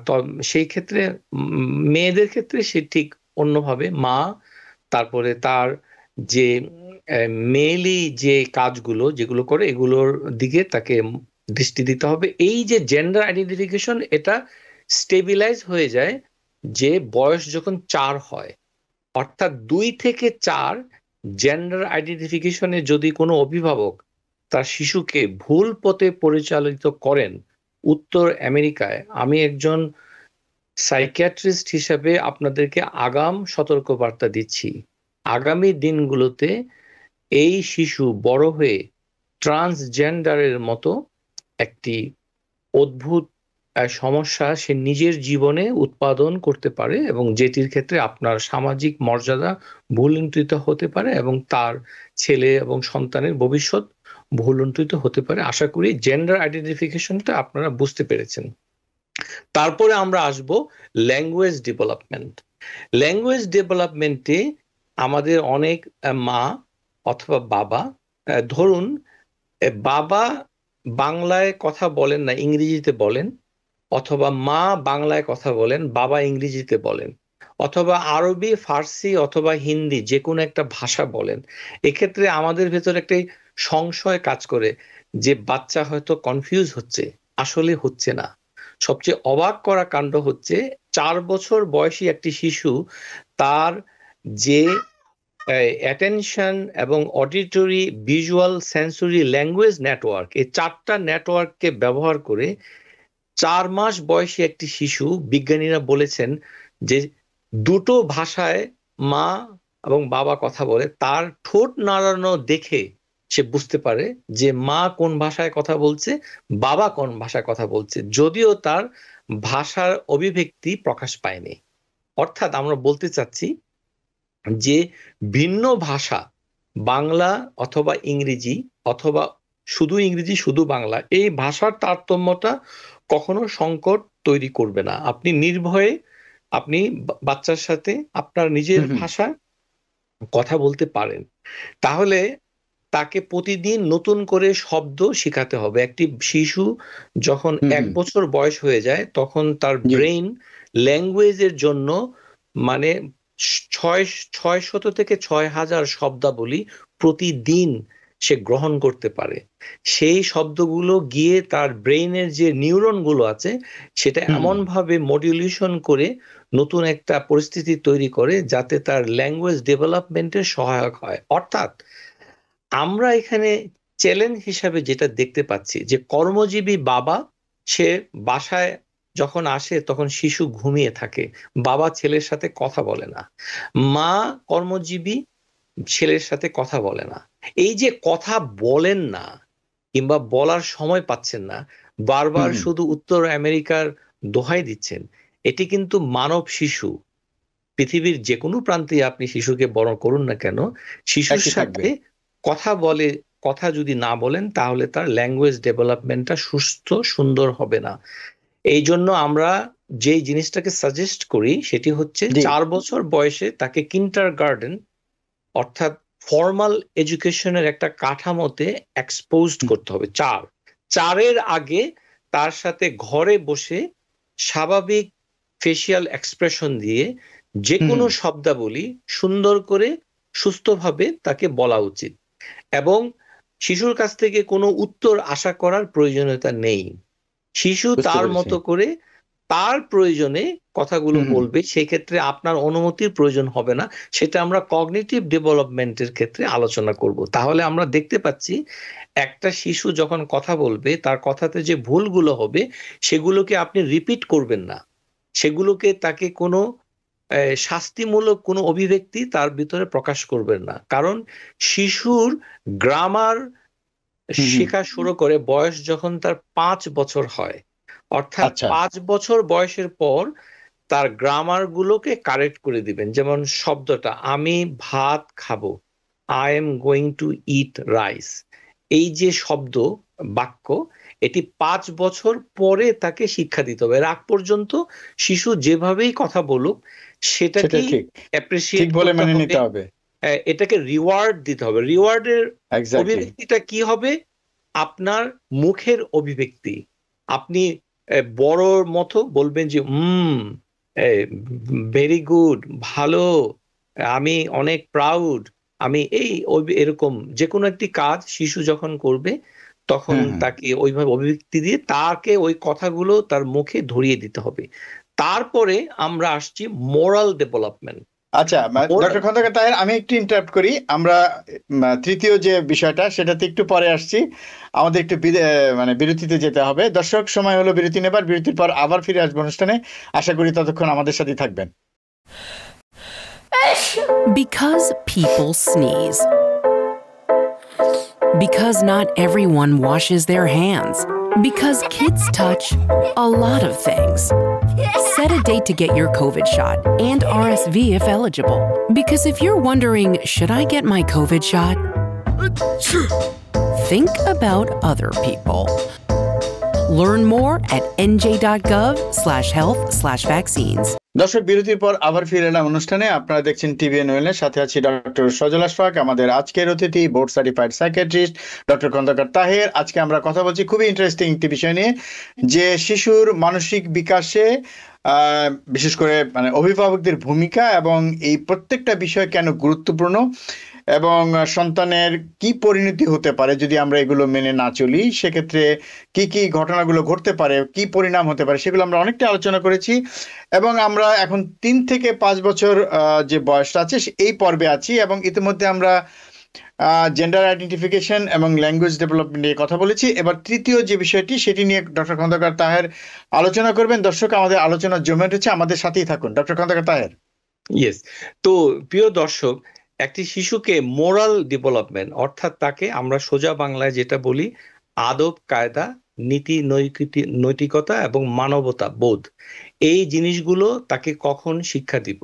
সেই ক্ষেত্রে মেয়েদের ক্ষেত্রে সে ঠিক অন্যভাবে মা, তারপরে তার যে মেয়েলি যে কাজগুলো যেগুলো করে, এগুলোর দিকে তাকে দৃষ্টি দিতে হবে। এই যে জেন্ডার আইডেন্টিফিকেশন, এটা স্টেবিলাইজ হয়ে যায় যে বয়স যখন 4 হয়। অর্থাৎ 2 থেকে 4 জেন্ডার আইডেন্টিফিকেশনে যদি কোনো অভিভাবক তার শিশুকে ভুল পথে পরিচালিত করেন, উত্তর আমেরিকায়, আমি একজন সাইকিয়াট্রিস্ট হিসেবে আপনাদেরকে আগাম সতর্কবার্তা দিচ্ছি, আগামী দিনগুলোতে এই শিশু বড় হয়ে ট্রান্সজেন্ডারের মতো একটি অদ্ভুত সমস্যা সে নিজের জীবনে উৎপাদন করতে পারে, এবং যেটির ক্ষেত্রে আপনার সামাজিক মর্যাদা ভুলুণ্ঠিত হতে পারে এবং তার ছেলে এবং সন্তানের ভবিষ্যৎ ভুলুণ্ঠিত হতে পারে। আশা করি জেন্ডার আইডেন্টিফিকেশনটা আপনারা বুঝতে পেরেছেন। তারপরে আমরা আসব ল্যাঙ্গুয়েজ ডেভেলপমেন্ট। ল্যাঙ্গুয়েজ ডেভেলপমেন্টে আমাদের অনেক মা অথবা বাবা, ধরুন বাবা বাংলায় কথা বলেন না, ইংরেজিতে বলেন, অথবা মা বাংলায় কথা বলেন, বাবা ইংরেজিতে বলেন, অথবা আরবি, ফার্সি অথবা হিন্দি যে কোনো একটা ভাষা বলেন, এক্ষেত্রে আমাদের ভেতর একটা সংশয় কাজ করে যে বাচ্চা হয়তো কনফিউজ হচ্ছে, আসলে হচ্ছে না। সবচেয়ে অবাক করা কাণ্ড হচ্ছে 4 বছর বয়সী একটি শিশু তার যে অ্যাটেনশন এবং auditory, visual, sensory, language network, এই 4টা নেটওয়ার্ককে ব্যবহার করে 4 মাস বয়সী একটি শিশু, বিজ্ঞানীরা বলেছেন যে দুটো ভাষায় মা এবং বাবা কথা বলে, তার ঠোঁট নাড়ানো দেখে সে বুঝতে পারে যে মা কোন ভাষায় কথা বলছে, বাবা কোন ভাষায় কথা বলছে, যদিও তার ভাষার অভিব্যক্তি প্রকাশ পায়নি। অর্থাৎ আমরা বলতে চাচ্ছি যে ভিন্ন ভাষা, বাংলা অথবা ইংরেজি অথবা শুধু ইংরেজি শুধু বাংলা, এই ভাষার তারতম্যটা কখনো সংকট তৈরি করবে না। আপনি নির্ভয়ে আপনি বাচ্চার সাথে আপনার নিজের ভাষায় কথা বলতে পারেন। তাহলে তাকে প্রতিদিন নতুন করে শব্দ শেখাতে হবে। একটি শিশু যখন 1 বছর বয়স হয়ে যায় তখন তার ব্রেইন ল্যাঙ্গুয়েজের জন্য মানে 600 থেকে 6000 শব্দাবলী প্রতিদিন সে গ্রহণ করতে পারে। সেই শব্দগুলো গিয়ে তার ব্রেইনের যে নিউরনগুলো আছে সেটা এমনভাবে মডিউলেশন করে নতুন একটা পরিস্থিতি তৈরি করে যাতে তার ল্যাঙ্গুয়েজ ডেভেলপমেন্টের সহায়ক হয়। অর্থাৎ আমরা এখানে চ্যালেঞ্জ হিসাবে যেটা দেখতে পাচ্ছি যে কর্মজীবী বাবা, সে বাসায় যখন আসে তখন শিশু ঘুমিয়ে থাকে, বাবা ছেলের সাথে কথা বলে না, মা কর্মজীবী ছেলের সাথে কথা বলে না। এই যে কথা বলেন না কিংবা বলার সময় পাচ্ছেন না, বারবার শুধু উত্তর আমেরিকার দোহাই দিচ্ছেন, এটি কিন্তু মানব শিশু। পৃথিবীর যে কোনো প্রান্তে আপনি শিশুকে বড় করুন না কেন, শিশুর সাথে কথা যদি না বলেন তাহলে তার ল্যাঙ্গুয়েজ ডেভেলপমেন্টটা সুস্থ সুন্দর হবে না। এই জন্য আমরা যে জিনিসটাকে সাজেস্ট করি সেটি হচ্ছে 4 বছর বয়সে তাকে কিন্ডারগার্টেন অর্থাৎ ফর্মাল এডুকেশনের একটা কাঠামোতে এক্সপোজড করতে হবে। 4-এর আগে তার সাথে ঘরে বসে স্বাভাবিক ফেসিয়াল এক্সপ্রেশন দিয়ে যে কোনো শব্দাবলী সুন্দর করে সুস্থভাবে তাকে বলা উচিত এবং শিশুর কাছ থেকে কোনো উত্তর আশা করার প্রয়োজনীয়তা নেই। শিশু তার মতো করে তার প্রয়োজনে কথাগুলো বলবে, সেক্ষেত্রে আপনার অনুমতির প্রয়োজন হবে না। সেটা আমরা কগনিটিভ ডেভেলপমেন্টের ক্ষেত্রে আলোচনা করব। তাহলে আমরা দেখতে পাচ্ছি একটা শিশু যখন কথা বলবে তার কথাতে যে ভুলগুলো হবে সেগুলোকে আপনি রিপিট করবেন না, সেগুলোকে তাকে কোনো শাস্তিমূলক কোনো অভিব্যক্তি তার ভিতরে প্রকাশ করবেন না। কারণ শিশুর গ্রামার শেখা শুরু করে বয়স যখন তার 5 বছর হয়, অর্থাৎ 5 বছর বয়সের পর তার গ্রামার গুলোকে কারেক্ট করে দিবেন। যেমন শব্দটা আমি ভাত খাবো, I am going to eat rice, এই যে শব্দ বাক্য, এটি 5 বছর পরে তাকে শিক্ষা দিতে হবে। এর আগ পর্যন্ত শিশু যেভাবেই কথা বলুক সেটাকে অ্যাপ্রিশিয়েট বলে মেনে নিতে হবে, এটাকে রিওয়ার্ড দিতে হবে। রিওয়ার্ডের অভিব্যক্তিটা কি হবে? আপনার মুখের অভিব্যক্তি। আপনি বড়র মতো বলবেন যে ভেরি গুড, ভালো, আমি অনেক প্রাউড, আমি এরকম যে কোনো একটি কাজ শিশু যখন করবে তখন তাকে ওইভাবে অভিব্যক্তি দিয়ে তাকে ওই কথাগুলো তার মুখে ধরিয়ে দিতে হবে। তারপরে আমরা আসছি মোরাল ডেভেলপমেন্ট। আচ্ছা ডক্টর খন্দকার তাহের, আমি একটু ইন্টারাপ্ট করি। আমরা তৃতীয় যে বিষয়টা সেটাতে একটু পরে আসছি, আমাদের একটু বিরতিতে যেতে হবে। দর্শক, সময় হলো বিরতি নেবার, বিরতির পর আবার ফিরে আসবো অনুষ্ঠানে। আশা করি ততক্ষণ আমাদের সাথে থাকবেন। Because people sneeze. Because not everyone washes their hands. Because kids touch a lot of things. Set a date to get your COVID shot and RSV if eligible. Because if you're wondering, should I get my COVID shot? Think about other people. Learn more at nj.gov/health/vaccines. দর্শক, বিরতির পর আবার ফিরে এলাম অনুষ্ঠানে। আপনারা দেখছেন TVN এর সাথে আছি ডক্টর সজল আশফাক, আমাদের আজকের অতিথি board certified psychiatrist doctor Khandakar Taher. আজকে আমরা কথা বলছি খুবই ইন্টারেস্টিং একটি বিষয় নিয়ে, যে শিশুর মানসিক বিকাশে বিশেষ করে মানে অভিভাবকদের ভূমিকা এবং এই প্রত্যেকটা বিষয় কেন গুরুত্বপূর্ণ এবং সন্তানের কি পরিণতি হতে পারে যদি আমরা এগুলো মেনে না চলি, সেক্ষেত্রে কি কি ঘটনাগুলো ঘটতে পারে, কি পরিণাম হতে পারে, সেগুলো আমরা অনেকটা আলোচনা করেছি। এবং আমরা এখন 3 থেকে 5 বছর যে বয়সটা আছে এই পর্বে আছি, এবং ইতিমধ্যে আমরা জেন্ডার আইডেন্টিফিকেশন এবং ল্যাঙ্গুয়েজ ডেভেলপমেন্ট নিয়ে কথা বলেছি। এবার তৃতীয় যে বিষয়টি, সেটি নিয়ে ডক্টর খন্দকার তাহের আলোচনা করবেন। দর্শক, আমাদের আলোচনা জমে উঠেছে, আমাদের সাথেই থাকুন। ডক্টর খন্দকার তাহের। ইয়েস। তো প্রিয় দর্শক, একটি শিশুকে মোরাল ডেভেলপমেন্ট, অর্থাৎ তাকে আমরা সোজা বাংলায় যেটা বলি আদব কায়দা, নীতি নৈতিকতা এবং মানবতা বোধ, এই জিনিসগুলো তাকে কখন শিক্ষা দিব?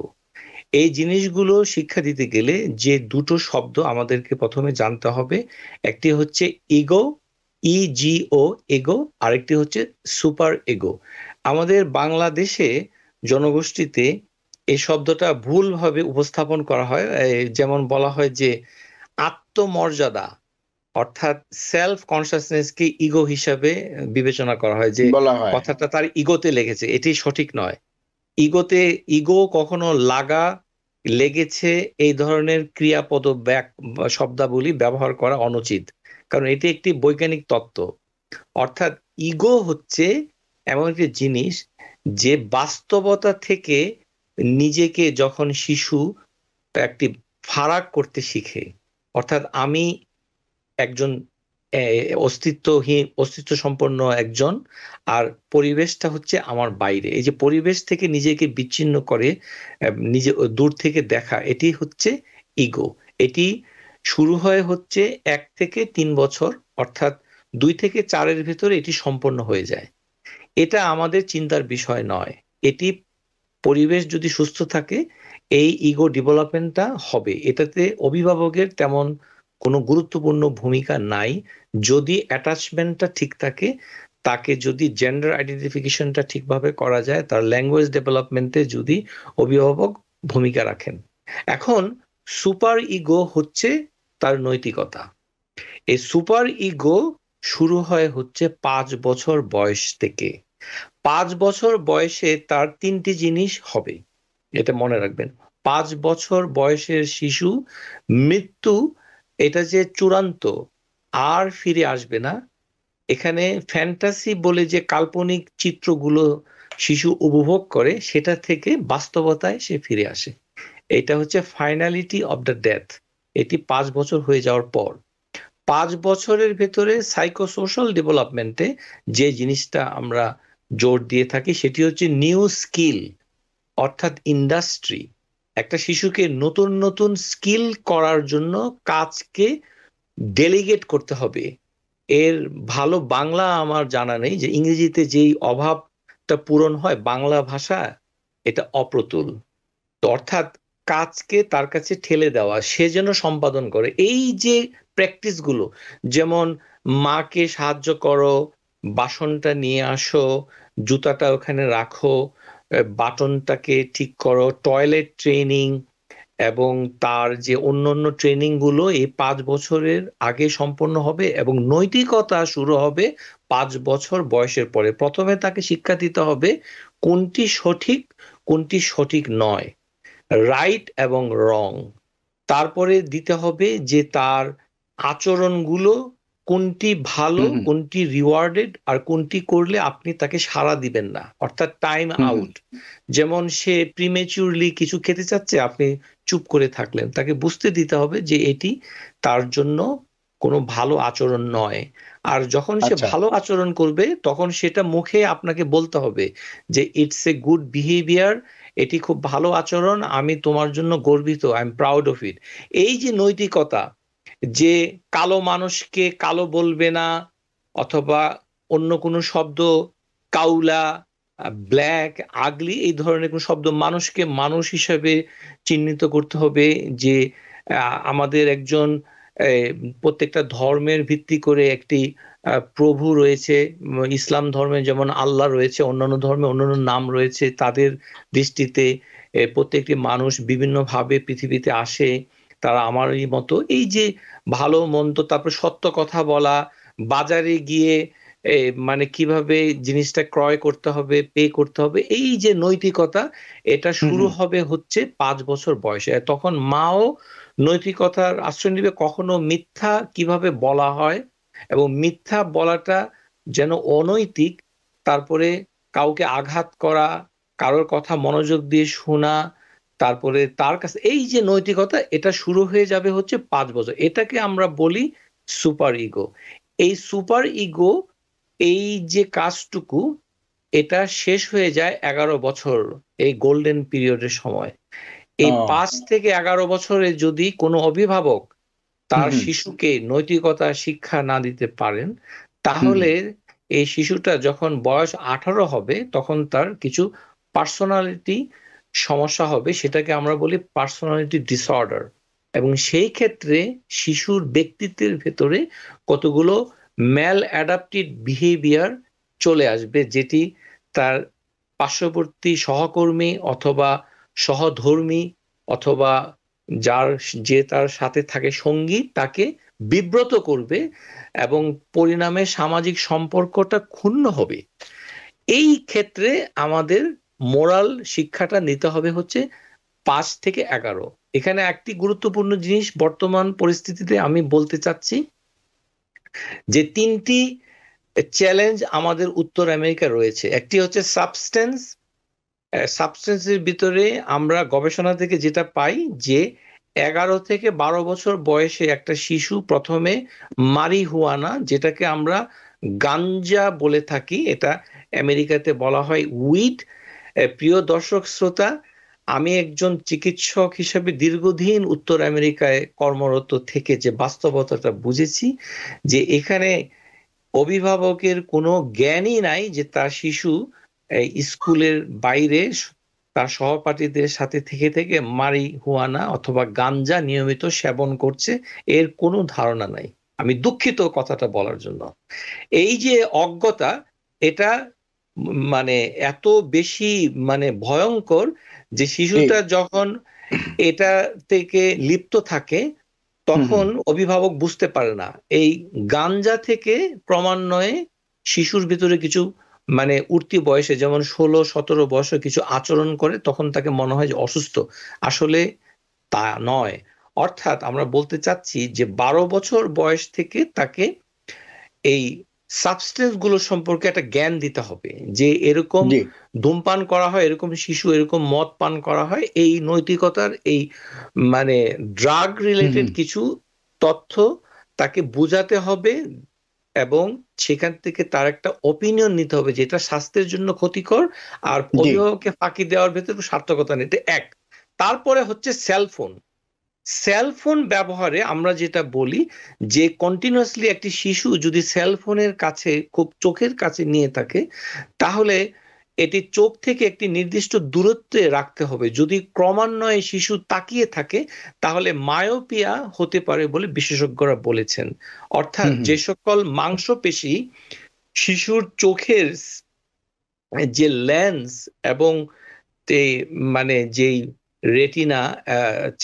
এই জিনিসগুলো শিক্ষা দিতে গেলে যে দুটো শব্দ আমাদেরকে প্রথমে জানতে হবে, একটি হচ্ছে ইগো, ইজিও এগো, আরেকটি হচ্ছে সুপার এগো। আমাদের বাংলাদেশে জনগোষ্ঠীতে এই শব্দটা ভুলভাবে উপস্থাপন করা হয়। যেমন বলা হয় যে আত্মমর্যাদা, অর্থাৎ সেলফ কনসাসনেসকে ইগো হিসাবে বিবেচনা করা হয়, যে কথাটা তার ইগোতে লেগেছে। এটি সঠিক নয়। ইগো কখনো লাগা, লেগেছে এই ধরনের ক্রিয়াপদ শব্দাবলী ব্যবহার করা অনুচিত, কারণ এটি একটি বৈজ্ঞানিক তত্ত্ব। অর্থাৎ ইগো হচ্ছে এমন একটি জিনিস যে বাস্তবতা থেকে নিজেকে যখন শিশু একটি ফারাক করতে শিখে, অর্থাৎ আমি একজন অস্তিত্ব সম্পন্ন একজন, আর পরিবেশটা হচ্ছে আমার বাইরে। এই যে পরিবেশ থেকে নিজেকে বিচ্ছিন্ন করে নিজে দূর থেকে দেখা, এটি হচ্ছে ইগো। এটি শুরু হচ্ছে 1 থেকে 3 বছর, অর্থাৎ 2 থেকে 4-এর ভিতরে এটি সম্পন্ন হয়ে যায়। এটা আমাদের চিন্তার বিষয় নয়। এটি পরিবেশ যদি সুস্থ থাকে, এই ইগো ডেভেলপমেন্টটা হবে। এটাতে অভিভাবকের তেমন কোনো গুরুত্বপূর্ণ ভূমিকা নাই, যদি অ্যাটাচমেন্টটা ঠিক থাকে, তাকে যদি জেন্ডার আইডেন্টিফিকেশনটা ঠিকভাবে করা যায়, তার ল্যাঙ্গুয়েজ ডেভেলপমেন্টে যদি অভিভাবক ভূমিকা রাখেন। এখন সুপার ইগো হচ্ছে তার নৈতিকতা। এই সুপার ইগো শুরু হচ্ছে 5 বছর বয়স থেকে। 5 বছর বয়সে তার 3টি জিনিস হবে, এটা মনে রাখবেন। 5 বছর বয়সের শিশু মৃত্যু, এটা যে চূড়ান্ত, আর ফিরে আসবে না। এখানে ফ্যান্টাসি বলে যে কাল্পনিক চিত্রগুলো শিশু উপভোগ করে, সেটা থেকে বাস্তবতায় সে ফিরে আসে। এটা হচ্ছে ফাইনালিটি অফ দ্য ডেথ। এটি 5 বছর হয়ে যাওয়ার পর। 5 বছরের ভেতরে সাইকোসোশ্যাল ডেভেলপমেন্টে যে জিনিসটা আমরা জোর দিয়ে থাকি, সেটি হচ্ছে নিউ স্কিল, অর্থাৎ ইন্ডাস্ট্রি। একটা শিশুকে নতুন নতুন স্কিল করার জন্য কাজকে ডেলিগেট করতে হবে। এর ভালো বাংলা আমার জানা নেই, যে ইংরেজিতে যেই অভাবটা পূরণ হয়, বাংলা ভাষা এটা অপ্রতুল। অর্থাৎ কাজকে তার কাছে ঠেলে দেওয়া, সে যেন সম্পাদন করে। এই যে প্র্যাকটিসগুলো, যেমন মাকে সাহায্য করো, বাসনটা নিয়ে আসো, জুতাটা ওখানে রাখো, বাটনটাকে ঠিক করো, টয়লেট ট্রেনিং, এবং তার যে অন্যান্য ট্রেনিং গুলো এই 5 বছরের আগে সম্পন্ন হবে, এবং নৈতিকতা শুরু হবে 5 বছর বয়সের পরে। প্রথমে তাকে শিক্ষা দিতে হবে কোনটি সঠিক, কোনটি সঠিক নয়, রাইট এবং রং। তারপরে দিতে হবে যে তার আচরণগুলো কোনটি ভালো, কোনটি রিওয়ার্ডেড, আর কোনটি করলে আপনি তাকে সাড়া দিবেন না, অর্থাৎ টাইম আউট। যেমন সে প্রিমেচুরলি কিছু খেতে চাচ্ছে, আপনি চুপ করে থাকলেন, তাকে বুঝতে দিতে হবে যে এটি তার জন্য কোনো ভালো আচরণ নয়। আর যখন সে ভালো আচরণ করবে, তখন সেটা মুখে আপনাকে বলতে হবে যে ইটস এ গুড বিহেভিয়ার, এটি খুব ভালো আচরণ, আমি তোমার জন্য গর্বিত, I am proud of it. এই যে নৈতিকতা, যে কালো মানুষকে কালো বলবে না, অথবা অন্য কোনো শব্দ, কাউলা, ব্ল্যাক, আগলি, এই ধরনের কোনো শব্দ, মানুষকে মানুষ হিসেবে চিহ্নিত করতে হবে। যে আমাদের একজন প্রত্যেকটা ধর্মের ভিত্তি করে একটি প্রভু রয়েছে। ইসলাম ধর্মে যেমন আল্লাহ রয়েছে, অন্যান্য ধর্মে অন্যান্য নাম রয়েছে। তাদের দৃষ্টিতে প্রত্যেকটি মানুষ বিভিন্নভাবে পৃথিবীতে আসে, তারা আমারই মতো। এই যে ভালো মন্দ, তারপর সত্য কথা বলা, বাজারে গিয়ে মানে কিভাবে জিনিসটা ক্রয় করতে হবে, পে করতে হবে, এই যে নৈতিকতা, এটা শুরু হবে হচ্ছে 5 বছর বয়সে। তখন মাও নৈতিকতার আশ্রয় নিবে। কখনো মিথ্যা কিভাবে বলা হয় এবং মিথ্যা বলাটা যেন অনৈতিক, তারপরে কাউকে আঘাত করা, কারোর কথা মনোযোগ দিয়ে শোনা, তারপরে তার কাছে এই যে নৈতিকতা, এটা শুরু হয়ে যাবে হচ্ছে 5 বছর। এটাকে আমরা বলি সুপার ইগো। এই সুপার ইগো, এই যে কাজটুকু, এটা শেষ হয়ে যায় 11 বছর, এই গোল্ডেন পিরিয়ডের সময়। এই 5 থেকে 11 বছরে যদি কোনো অভিভাবক তার শিশুকে নৈতিকতা শিক্ষা না দিতে পারেন, তাহলে এই শিশুটা যখন বয়স 18 হবে, তখন তার কিছু পার্সোনালিটি সমস্যা হবে, সেটাকে আমরা বলি পার্সোনালিটি ডিসঅর্ডার। এবং সেই ক্ষেত্রে শিশুর ব্যক্তিত্বের ভেতরে কতগুলো ম্যাল অ্যাডাপ্টিভ বিহেভিয়ার চলে আসবে, যেটি তার পার্শ্ববর্তী সহকর্মী অথবা সহধর্মী অথবা যে তার সাথে থাকে সঙ্গী, তাকে বিব্রত করবে এবং পরিণামে সামাজিক সম্পর্কটা ক্ষুণ্ণ হবে। এই ক্ষেত্রে আমাদের মোরাল শিক্ষাটা নিতে হবে হচ্ছে 5 থেকে 11। এখানে একটি গুরুত্বপূর্ণ জিনিস বর্তমান পরিস্থিতিতে আমি বলতে চাচ্ছি, যে 3টি চ্যালেঞ্জ আমাদের উত্তর আমেরিকা রয়েছে। একটি হচ্ছে সাবস্টেন্স। সাবস্টেন্সের ভিতরে আমরা গবেষণা থেকে যেটা পাই, যে 11 থেকে 12 বছর বয়সে একটা শিশু প্রথমে মারিহুয়ানা, যেটাকে আমরা গাঞ্জা বলে থাকি, এটা আমেরিকাতে বলা হয় উইড। প্রিয় দর্শক শ্রোতা, আমি একজন চিকিৎসক হিসেবে দীর্ঘদিন উত্তর আমেরিকায় কর্মরত থেকে যে বাস্তবতাটা বুঝেছি, যে এখানে অভিভাবকের কোনো জ্ঞানই নাই যে তার শিশু স্কুলের বাইরে তার সহপাঠীদের সাথে থেকে থেকে মারিহুয়ানা অথবা গাঞ্জা নিয়মিত সেবন করছে, এর কোনো ধারণা নাই। আমি দুঃখিত কথাটা বলার জন্য। এই যে অজ্ঞতা, এটা মানে এত বেশি মানে ভয়ঙ্কর, যে শিশুটা যখন এটা থেকে লিপ্ত থাকে, তখন অভিভাবক বুঝতে পারে না। এই গাঞ্জা থেকে ক্রমান্বয়ে শিশুর ভিতরে কিছু মানে উঠতি বয়সে, যেমন 16-17 বয়সে কিছু আচরণ করে, তখন তাকে মনে হয় যে অসুস্থ। আসলে তা নয়। অর্থাৎ আমরা বলতে চাচ্ছি যে 12 বছর বয়স থেকে তাকে এই সাবস্টেন্স গুলো সম্পর্কে একটা জ্ঞান দিতে হবে, যে এরকম ধূমপান করা হয়, এরকম শিশু এরকম মদ পান করা হয়। এই নৈতিকতার এই মানে ড্রাগ রিলেটেড কিছু তথ্য তাকে বোঝাতে হবে, এবং সেখান থেকে তার একটা অপিনিয়ন নিতে হবে, যেটা স্বাস্থ্যের জন্য ক্ষতিকর, আর অভিভাবককে ফাঁকি দেওয়ার ভেতরে সার্থকতা নেই। এক, তারপরে হচ্ছে সেলফোন। সেলফোন ব্যবহারে আমরা যেটা বলি, যে কন্টিনিউয়াসলি একটি শিশু যদি সেলফোনের কাছে, খুব চোখের কাছে নিয়ে থাকে, তাহলে এটি চোখ থেকে একটি নির্দিষ্ট দূরত্বে রাখতে হবে। যদি ক্রমান্বয়ে শিশু তাকিয়ে থাকে, তাহলে মায়োপিয়া হতে পারে বলে বিশেষজ্ঞরা বলেছেন। অর্থাৎ যে সকল মাংসপেশি শিশুর চোখের যে লেন্স এবং মানে যেই রেটিনা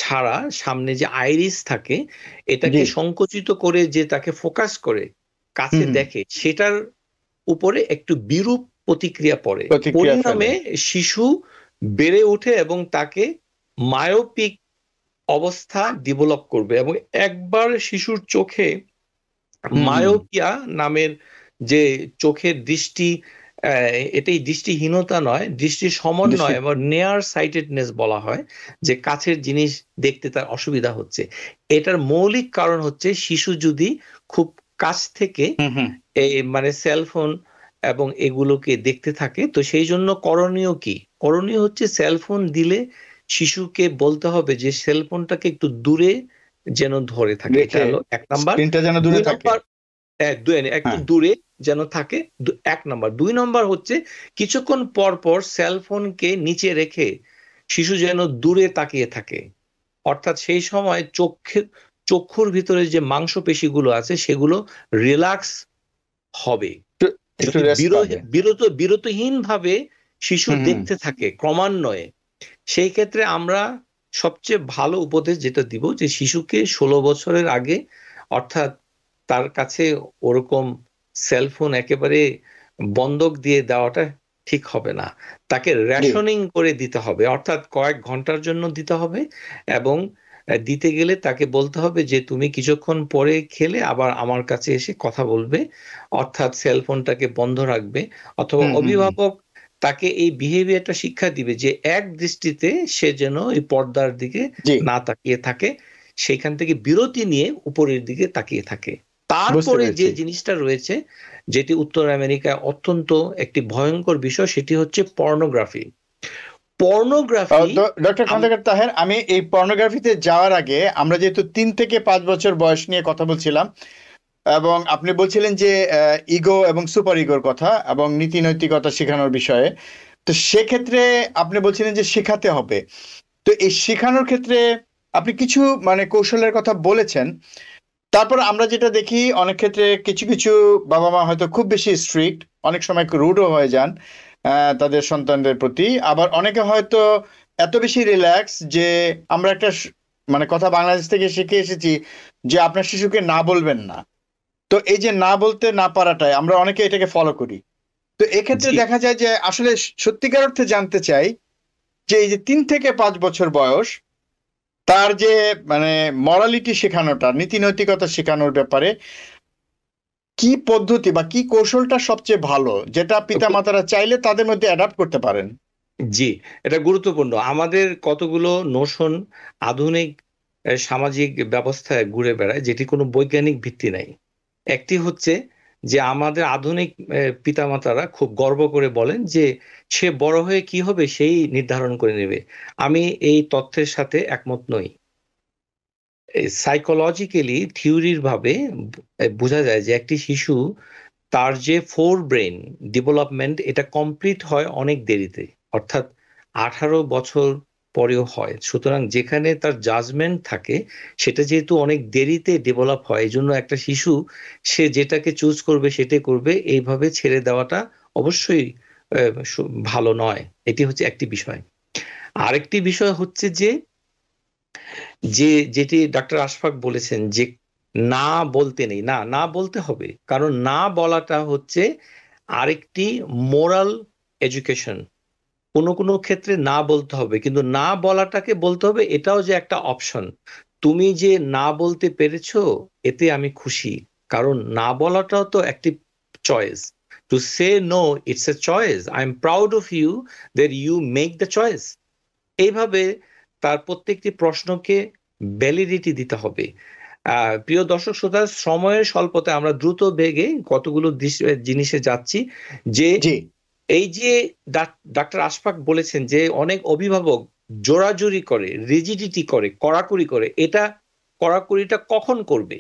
ছাড়া সামনে যে আইরিস থাকে, এটাকে সংকুচিত করে যে তাকে ফোকাস করে কাছে দেখে, সেটার উপরে একটু বিরূপ প্রতিক্রিয়া পড়ে। পরিণামে শিশু বেড়ে ওঠে এবং তাকে মায়োপিক অবস্থা ডেভেলপ করবে। এবং একবার শিশুর চোখে মায়োপিয়া নামের যে চোখের দৃষ্টি, এটাই দৃষ্টিহীনতা নয়, দৃষ্টি সমন্বয় এবং নেয়ার সাইটেডনেস বলা হয়, যে কাছের জিনিস দেখতে তার অসুবিধা হচ্ছে। এটার মৌলিক কারণ হচ্ছে শিশু যদি খুব কাছ থেকে মানে সেলফোন এবং এগুলোকে দেখতে থাকে। তো সেই জন্য করণীয় কি? করণীয় হচ্ছে দূরে দিলে শিশুকে বলতে হবে যে সেলফোনটাকে একটু দূরে যেন ধরে থাকে। এটা হলো 1 নাম্বার। একটু দূরে যেন থাকে, 1 নাম্বার। 2 নাম্বার হচ্ছে কিছুক্ষণ পর পর সেলফোনকে নিচে রেখে শিশু যেন দূরে তাকিয়ে থাকে। অর্থাৎ সেই সময় চক্ষুর ভিতরে যে মাংসপেশিগুলো আছে সেগুলো রিল্যাক্স হবে। একটু যদি রেস্ট পাবে। বিরতহীন ভাবে শিশু হুম হুম দেখতে থাকে ক্রমান্বয়ে, সেই ক্ষেত্রে আমরা সবচেয়ে ভালো উপদেশ যেটা দিব যে শিশুকে 16 বছরের আগে, অর্থাৎ তার কাছে ওরকম সেলফোন একেবারে বন্ধক দিয়ে দেওয়াটা ঠিক হবে না। তাকে জি রেশনিং করে দিতে হবে, অর্থাৎ কয়েক ঘন্টার জন্য দিতে হবে, এবং দিতে গেলে তাকে বলতে হবে যে তুমি কিছুক্ষণ পরে খেলে আবার আমার কাছে এসে কথা বলবে, অর্থাৎ সেলফোনটাকে বন্ধ রাখবে। অথবা হুম হুম হুম অভিভাবক তাকে এই বিহেভিয়ারটা শিক্ষা দিবে যে এক দৃষ্টিতে সে যেন এই পর্দার দিকে জি না তাকিয়ে থাকে, সেখান থেকে বিরতি নিয়ে উপরের দিকে তাকিয়ে থাকে। বুঝতে তারপরে যে পেরেছি। জিনিসটা রয়েছে, যেটি উত্তর আমেরিকায় অত্যন্ত একটি ভয়ঙ্কর বিষয়, সেটি হচ্ছে pornography. Pornography doctor Khandakar Taher, আমি এই পর্নোগ্রাফিতে যাওয়ার আগে আমরা যেহেতু 3 থেকে 5 বছর বয়স নিয়ে কথা বলছিলাম, এবং আপনি বলছিলেন যে ইগো এবং সুপার ইগোর কথা এবং নীতি নৈতিকতা শেখানোর বিষয়ে, তো সেক্ষেত্রে আপনি বলছিলেন যে শেখাতে হবে। তো এই শেখানোর ক্ষেত্রে আপনি কিছু মানে কৌশলের কথা বলেছেন। তারপর আমরা যেটা দেখি অনেক ক্ষেত্রে কিছু কিছু বাবা মা হয়তো খুব বেশি স্ট্রিক্ট, অনেক সময় রুডও হয়ে যান তাদের সন্তানদের প্রতি। আবার অনেকে হয়তো এত বেশি রিল্যাক্স যে আমরা একটা মানে কথা বাংলাদেশ থেকে শিখে এসেছি যে আপনার শিশুকে না বলবেন না। তো এই যে না বলতে না পারাটাই আমরা অনেকে এটাকে ফলো করি। তো এক্ষেত্রে জি দেখা যায় যে আসলে সত্যিকার অর্থে জানতে চাই যে এই যে 3 থেকে 5 বছর বয়স, তার যে মানে মরালিটি শেখানোটা, নীতি নৈতিকতা শেখানোর ব্যাপারে কি পদ্ধতি বা কি কৌশলটা সবচেয়ে ভালো, যেটা পিতামাতারা চাইলে তাদের মধ্যে অ্যাডাপ্ট করতে পারেন? জি, এটা গুরুত্বপূর্ণ। আমাদের কতগুলো নোশন আধুনিক সামাজিক ব্যবস্থায় ঘুরে বেড়ায়, যেটি কোনো বৈজ্ঞানিক ভিত্তি নাই। একটি হচ্ছে যে আমাদের আধুনিক পিতামাতারা খুব গর্ব করে বলেন যে সে বড় হয়ে কি হবে সেই নির্ধারণ করে নেবে। আমি এই তথ্যের সাথে একমত নই। সাইকোলজিক্যালি থিওরির ভাবে বোঝা যায় যে একটি শিশু, তার যে ফোর ব্রেন ডেভেলপমেন্ট, এটা কমপ্লিট হয় অনেক দেরিতে, অর্থাৎ 18 বছর পরেও হয়। সুতরাং যেখানে তার জাজমেন্ট থাকে সেটা যেহেতু অনেক দেরিতে ডেভেলপ হয়, এই জন্য একটা শিশু সে যেটাকে চুজ করবে সেটাই করবে, এইভাবে ছেড়ে দেওয়াটা অবশ্যই ভালো নয়। এটি হচ্ছে একটি বিষয়। আরেকটি বিষয় হচ্ছে যে যেটি ডাক্তার আশফাক বলেছেন যে না বলতে নেই, না না বলতে হবে, কারণ না বলাটা হচ্ছে আরেকটি মোরাল এডুকেশন। কোনো কোনো ক্ষেত্রে না বলতে হবে, কিন্তু না বলাটাকে বলতে হবে এটাও যে একটা অপশন। তুমি যে না বলতে পেরেছো এতে আমি খুশি, কারণ না বলাটাও তো একটি choice. To say no, it's a choice. I am proud of you that you make the choice. এইভাবে তার প্রত্যেকটি প্রশ্নকে ভ্যালিডিটি দিতে হবে। প্রিয় দর্শক শ্রোতা, সময়ের স্বল্পতায় আমরা দ্রুত বেগে কতগুলো জিনিসে যাচ্ছি। যে জি এই যে ডাক্তার আশফাক বলেছেন যে অনেক অভিভাবক জোরাজুরি করে, রিজিডিটি করে, কড়াকড়ি করে, এটা কড়াকড়িটা কখন করবে?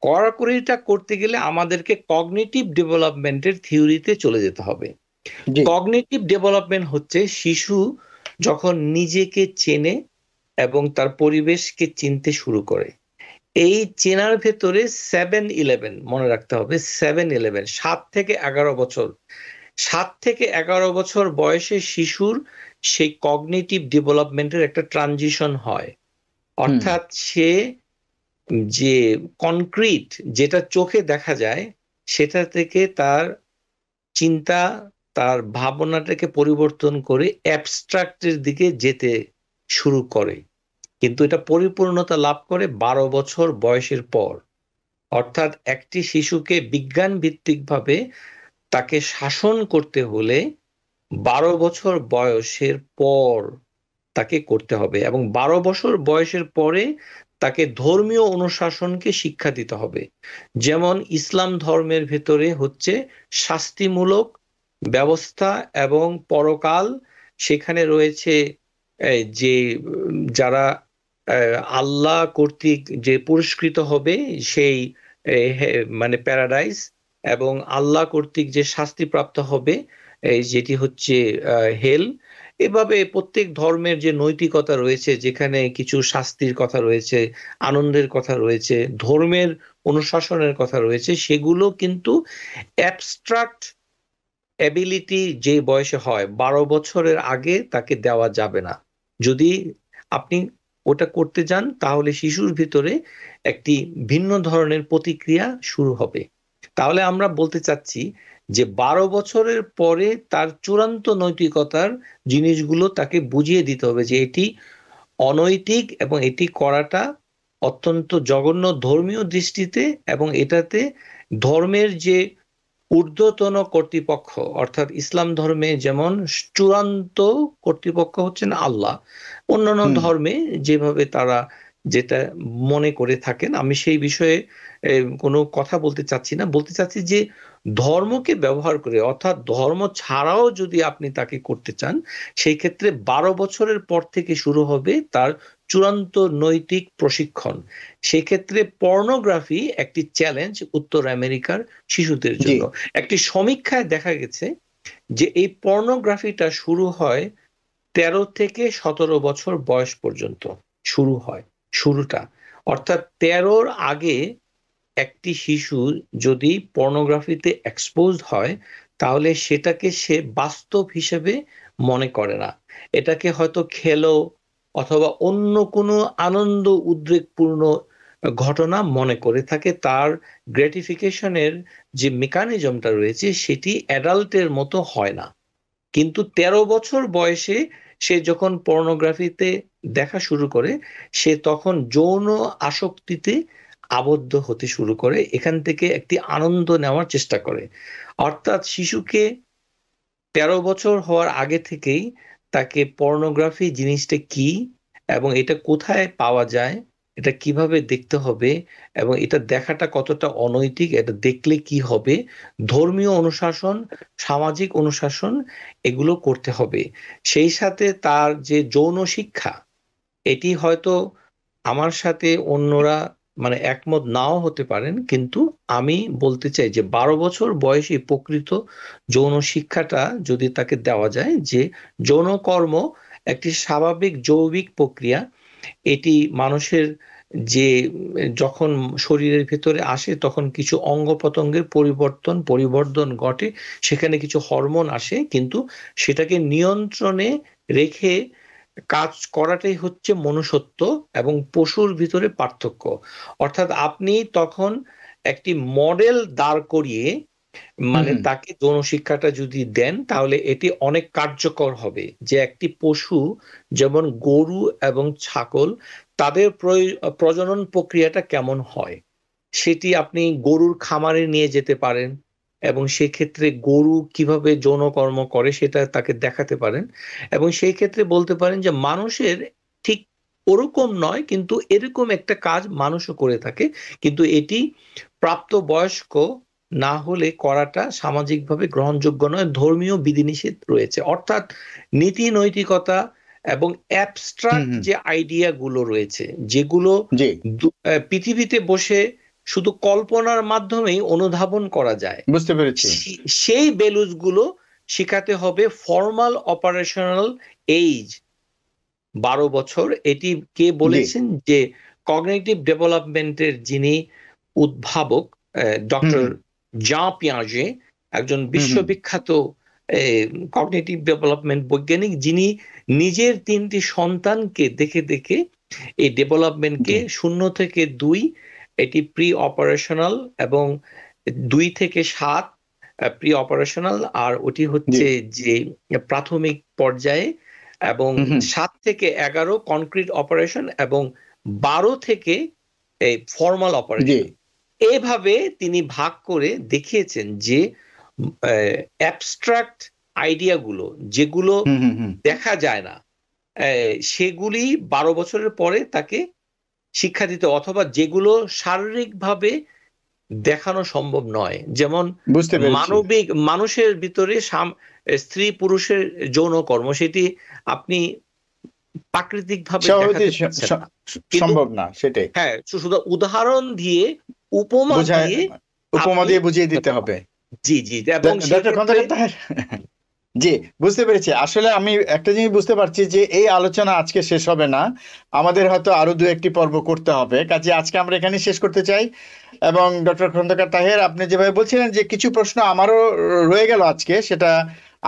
কড়াকড়িটা করতে গেলে আমাদেরকে কগনিটিভ ডেভেলপমেন্টের থিওরিতে চলে যেতে হবে। জি কগনিটিভ ডেভেলপমেন্ট হচ্ছে শিশু যখন নিজেকে চেনে এবং তার পরিবেশকে চিনতে শুরু করে। এই চেনার ভেতরে 7-11 মনে রাখতে হবে, 7-11 7 থেকে 11 বছর, 7 থেকে 11 বছর বয়সে শিশুর সেই কগনিটিভ ডেভেলপমেন্টের একটা ট্রানজিশন হয়। অর্থাৎ সে যে কনক্রিট যেটা চোখে দেখা যায় সেটা থেকে তার চিন্তা, তার ভাবনাটাকে পরিবর্তন করে অ্যাবস্ট্রাক্টের দিকে যেতে শুরু করে। কিন্তু এটা পরিপূর্ণতা লাভ করে 12 বছর বয়সের পর। অর্থাৎ একটি শিশুকে বিজ্ঞান ভিত্তিকভাবে তাকে শাসন করতে হলে 12 বছর বয়সের পর তাকে করতে হবে, এবং 12 বছর বয়সের পরে তাকে ধর্মীয় অনুশাসনকে শিক্ষা দিতে হবে। যেমন ইসলাম ধর্মের ভেতরে হচ্ছে শাস্তিমূলক ব্যবস্থা এবং পরকাল। সেখানে রয়েছে যে যারা আল্লাহ কর্তৃক যে পুরস্কৃত হবে সেই মানে প্যারাডাইস, এবং আল্লাহ কর্তৃক যে শাস্তিপ্রাপ্ত হবে যেটি হচ্ছে হেল। এভাবে প্রত্যেক ধর্মের যে নৈতিকতা রয়েছে, যেখানে কিছু শাস্তির কথা রয়েছে, আনন্দের কথা রয়েছে, ধর্মের অনুশাসনের কথা রয়েছে, সেগুলো কিন্তু অ্যাবস্ট্রাক্ট অ্যাবিলিটি যে বয়সে হয় 12 বছরের আগে তাকে দেওয়া যাবে না। যদি আপনি ওটা করতে যান তাহলে শিশুর ভিতরে একটি ভিন্ন ধরনের প্রতিক্রিয়া শুরু হবে। তাহলে আমরা বলতে চাচ্ছি যে 12 বছরের পরে তার চূড়ান্ত নৈতিকতার জিনিসগুলো তাকে বুঝিয়ে দিতে হবে যে এটি অনৈতিক এবং এটি করাটা অত্যন্ত জঘন্য ধর্মীয় দৃষ্টিতে, এবং এটাতে ধর্মের যে ঊর্ধ্বতন কর্তৃপক্ষ, অর্থাৎ ইসলাম ধর্মে যেমন চূড়ান্ত কর্তৃপক্ষ হচ্ছেন আল্লাহ, অন্যান্য ধর্মে যেভাবে তারা যেটা মনে করে থাকেন, আমি সেই বিষয়ে কোনো কথা বলতে চাচ্ছি না। বলতে চাচ্ছি যে ধর্মকে ব্যবহার করে, অর্থাৎ ধর্ম ছাড়াও যদি আপনি তাকে করতে চান, সেই ক্ষেত্রে 12 বছরের পর থেকে শুরু হবে তার চূড়ান্ত নৈতিক প্রশিক্ষণ। সেই ক্ষেত্রে পর্নোগ্রাফি একটি চ্যালেঞ্জ উত্তর আমেরিকার শিশুদের জন্য। একটি সমীক্ষায় দেখা গেছে যে এই পর্নোগ্রাফিটা শুরু হয় 13 থেকে 17 বছর বয়স পর্যন্ত শুরু হয়, শুরুটা। অর্থাৎ 13-র আগে একটি শিশু যদি পর্নোগ্রাফিতে এক্সপোজড হয়, তাহলে সেটাকে সে বাস্তব হিসেবে মনে করে না। এটাকে হয়তো খেলো অথবা অন্য কোনো আনন্দ উদ্রেকপূর্ণ ঘটনা মনে করে থাকে। তার গ্র্যাটিফিকেশনের যে মেকানিজমটা রয়েছে সেটি অ্যাডাল্টের মতো হয় না। কিন্তু 13 বছর বয়সে সে যখন পর্নোগ্রাফিতে দেখা শুরু করে, সে তখন যৌন আসক্তিতে আবদ্ধ হতে শুরু করে, এখান থেকে একটি আনন্দ নেওয়ার চেষ্টা করে। অর্থাৎ শিশুকে 13 বছর হওয়ার আগে থেকেই তাকে পর্নোগ্রাফি জিনিসটা কি এবং এটা কোথায় পাওয়া যায়, এটা কিভাবে দেখতে হবে এবং এটা দেখাটা কতটা অনৈতিক, এটা দেখলে কি হবে, ধর্মীয় অনুশাসন, সামাজিক অনুশাসন, এগুলো করতে হবে। সেই সাথে তার যে যৌন শিক্ষা, এটি হয়তো আমার সাথে অন্যরা মানে একমত নাও হতে পারেন, কিন্তু আমি বলতে চাই যে 12 বছর বয়সী প্রকৃত যৌন শিক্ষাটা যদি তাকে দেওয়া যায়, যে যৌনকর্ম একটি স্বাভাবিক জৈবিক প্রক্রিয়া, এটি মানুষের যে যখন শরীরের ভেতরে আসে তখন কিছু অঙ্গ প্রত্যঙ্গের পরিবর্তন ঘটে, সেখানে কিছু হরমোন আসে, কিন্তু সেটাকে নিয়ন্ত্রণে রেখে কাজ করাটাই হচ্ছে মনুষ্যত্ব এবং পশুর ভিতরে পার্থক্য। অর্থাৎ আপনি তখন একটি মডেল দাঁড় করিয়ে মানে তাকে যৌন শিক্ষাটা যদি দেন, তাহলে এটি অনেক কার্যকর হবে। যে একটি পশু যেমন গরু এবং ছাগল, তাদের প্রজনন প্রক্রিয়াটা কেমন হয় সেটি আপনি গরুর খামারে নিয়ে যেতে পারেন, এবং সেক্ষেত্রে গরু কিভাবে যৌনকর্ম করে সেটা তাকে দেখাতে পারেন, এবং সেই ক্ষেত্রে বলতে পারেন যে মানুষের ঠিক ওরকম নয়, কিন্তু এরকম একটা কাজ মানুষও করে থাকে, কিন্তু এটি প্রাপ্তবয়স্ক না হলে করাটা সামাজিকভাবে গ্রহণযোগ্য নয়, ধর্মীয় বিধিনিষেধ রয়েছে। অর্থাৎ নীতি নৈতিকতা এবং অ্যাবস্ট্রাক্ট যে আইডিয়া গুলো রয়েছে, যেগুলো পৃথিবীতে বসে শুধু কল্পনার মাধ্যমেই অনুধাবন করা যায়, বুঝতে পেরেছি, সেই ভ্যালুস গুলো শেখাতে হবে। ফর্মাল অপারেশনাল এইজ 12 বছর। এটি কে বলেছেন? যে কগনিটিভ ডেভেলপমেন্টের যিনি উদ্ভাবক ডক্টর জাঁ পিয়াজে, একজন বিশ্ববিখ্যাত কগনিটিভ ডেভেলপমেন্ট বৈজ্ঞানিক, যিনি নিজের 3টি সন্তানকে দেখে দেখে এই ডেভেলপমেন্টকে 0 থেকে 2 এটি প্রি অপারেশনাল এবং 2 থেকে 7 প্রি অপারেশনাল, আর ওটি হচ্ছে যে প্রাথমিক পর্যায়ে, এবং 7 থেকে 11 কনক্রিট অপারেশন, এবং 12 থেকে এই ফর্মাল অপারেশন। এইভাবে তিনি ভাগ করে দেখিয়েছেন যে অ্যাবস্ট্রাক্ট আইডিয়াগুলো যেগুলো দেখা যায় না, সেগুলি 12 বছরের পরে তাকে শিক্ষা দিতে, অথবা যেগুলো শারীরিকভাবে দেখানো সম্ভব নয়, যেমন মানবিক মানুষের ভিতরে স্ত্রী পুরুষের যৌনকর্ম, সেটি আপনি প্রাকৃতিক ভাবে সম্ভব না, সেটাই। হ্যাঁ, শুধু উদাহরণ দিয়ে উপমা দিয়ে বুঝিয়ে দিতে হবে। জি জি। এবং জি, বুঝতে পেরেছি। আসলে আমি একটা জিনিস বুঝতে পারছি যে এই আলোচনা আজকে শেষ হবে না, আমাদের হয়তো আরো 2-1টি পর্ব করতে হবে। কাজে আজকে আমরা এখানেই শেষ করতে চাই। এবং ডক্টর খন্দকার তাহের, আপনি যেভাবে বলছিলেন যে কিছু প্রশ্ন আমারও রয়ে গেল আজকে, সেটা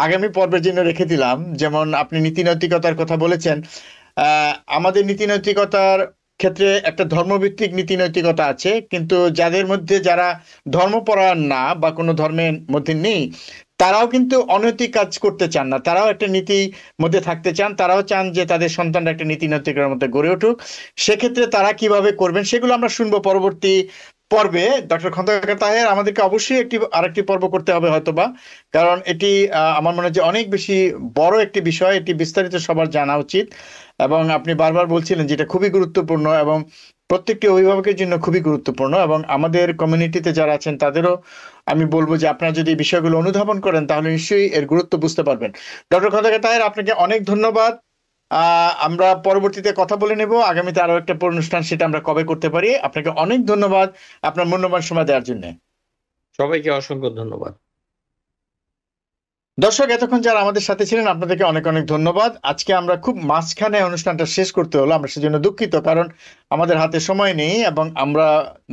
আগামী পর্বের জন্য রেখে দিলাম। যেমন আপনি নীতি নৈতিকতার কথা বলেছেন। আমাদের নীতি নৈতিকতার ক্ষেত্রে একটা ধর্মভিত্তিক নীতি নৈতিকতা আছে, কিন্তু যাদের মধ্যে যারা ধর্মপরায়ণ না বা কোনো ধর্মের মধ্যে নেই, তারাও কিন্তু অনৈতিক কাজ করতে চান না, তারাও একটা নীতির মধ্যে থাকতে চান, তারাও চান যে তাদের সন্তানরা একটা নীতি নৈতিকতার মধ্যে গড়ে উঠুক। সেক্ষেত্রে তারা কিভাবে করবেন সেগুলো আমরা শুনবো পরবর্তী পর্বে। ডক্টর খন্দকার তাহের, আমাদেরকে অবশ্যই আরেকটি পর্ব করতে হবে হয়তোবা, কারণ এটি আমার মনে হয় যে অনেক বেশি বড় একটি বিষয়, এটি বিস্তারিত সবার জানা উচিত। এবং আপনি বারবার বলছিলেন যেটা খুবই গুরুত্বপূর্ণ এবং প্রত্যেকটি অভিভাবকের জন্য খুবই গুরুত্বপূর্ণ, এবং আমাদের কমিউনিটিতে যারা আছেন তাদেরও আমি বলবো যে আপনারা যদি এই বিষয়গুলো অনুধাবন করেন তাহলে নিশ্চয়ই এর গুরুত্ব বুঝতে পারবেন। ডক্টর খন্দকার তাহের, আপনাকে অনেক ধন্যবাদ। আমরা পরবর্তীতে কথা বলে নেব আগামীতে আরো একটা অনুষ্ঠান, সেটা আমরা কবে করতে পারি। আপনাকে অনেক ধন্যবাদ আপনার মূল্যবান সময় দেওয়ার জন্য। সবাইকে অসংখ্য ধন্যবাদ। দর্শক, এতক্ষণ যারা আমাদের সাথে ছিলেন আপনাদেরকে অনেক অনেক ধন্যবাদ। আজকে আমরা খুব মাঝখানে অনুষ্ঠানটা শেষ করতে হলো, আমরা সেজন্য দুঃখিত, কারণ আমাদের হাতে সময় নেই এবং আমরা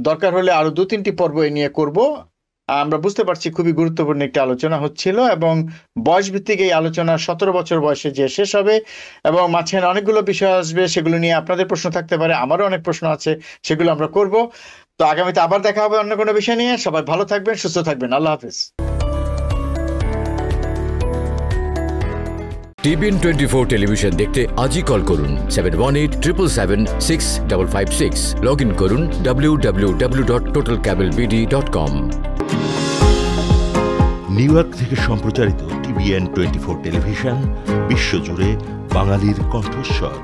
দরকার হলে আরো 2-3টি পর্ব এ নিয়ে করব। আমরা বুঝতে পারছি খুবই গুরুত্বপূর্ণ একটি আলোচনা হচ্ছিল, এবং বয়স ভিত্তিক এই আলোচনা 17 বছর বয়সে যে শেষ হবে, এবং মাঝখানে অনেকগুলো বিষয় আসবে, সেগুলো নিয়ে আপনাদের প্রশ্ন থাকতে পারে, আমারও অনেক প্রশ্ন আছে, সেগুলো আমরা করব। তো আগামীতে আবার দেখা হবে অন্য কোনো বিষয় নিয়ে। সবাই ভালো থাকবেন, সুস্থ থাকবেন। আল্লাহ হাফিজ। টিবিএন 24 টেলিভিশন দেখতে আজই কল করুন 7187776556। লগ ইন করুন www.totalcablebd.com। নিউ ইয়র্ক থেকে সম্প্রচারিত টিবিএন 24 টেলিভিশন বিশ্বজুড়ে বাঙালির কণ্ঠস্বর।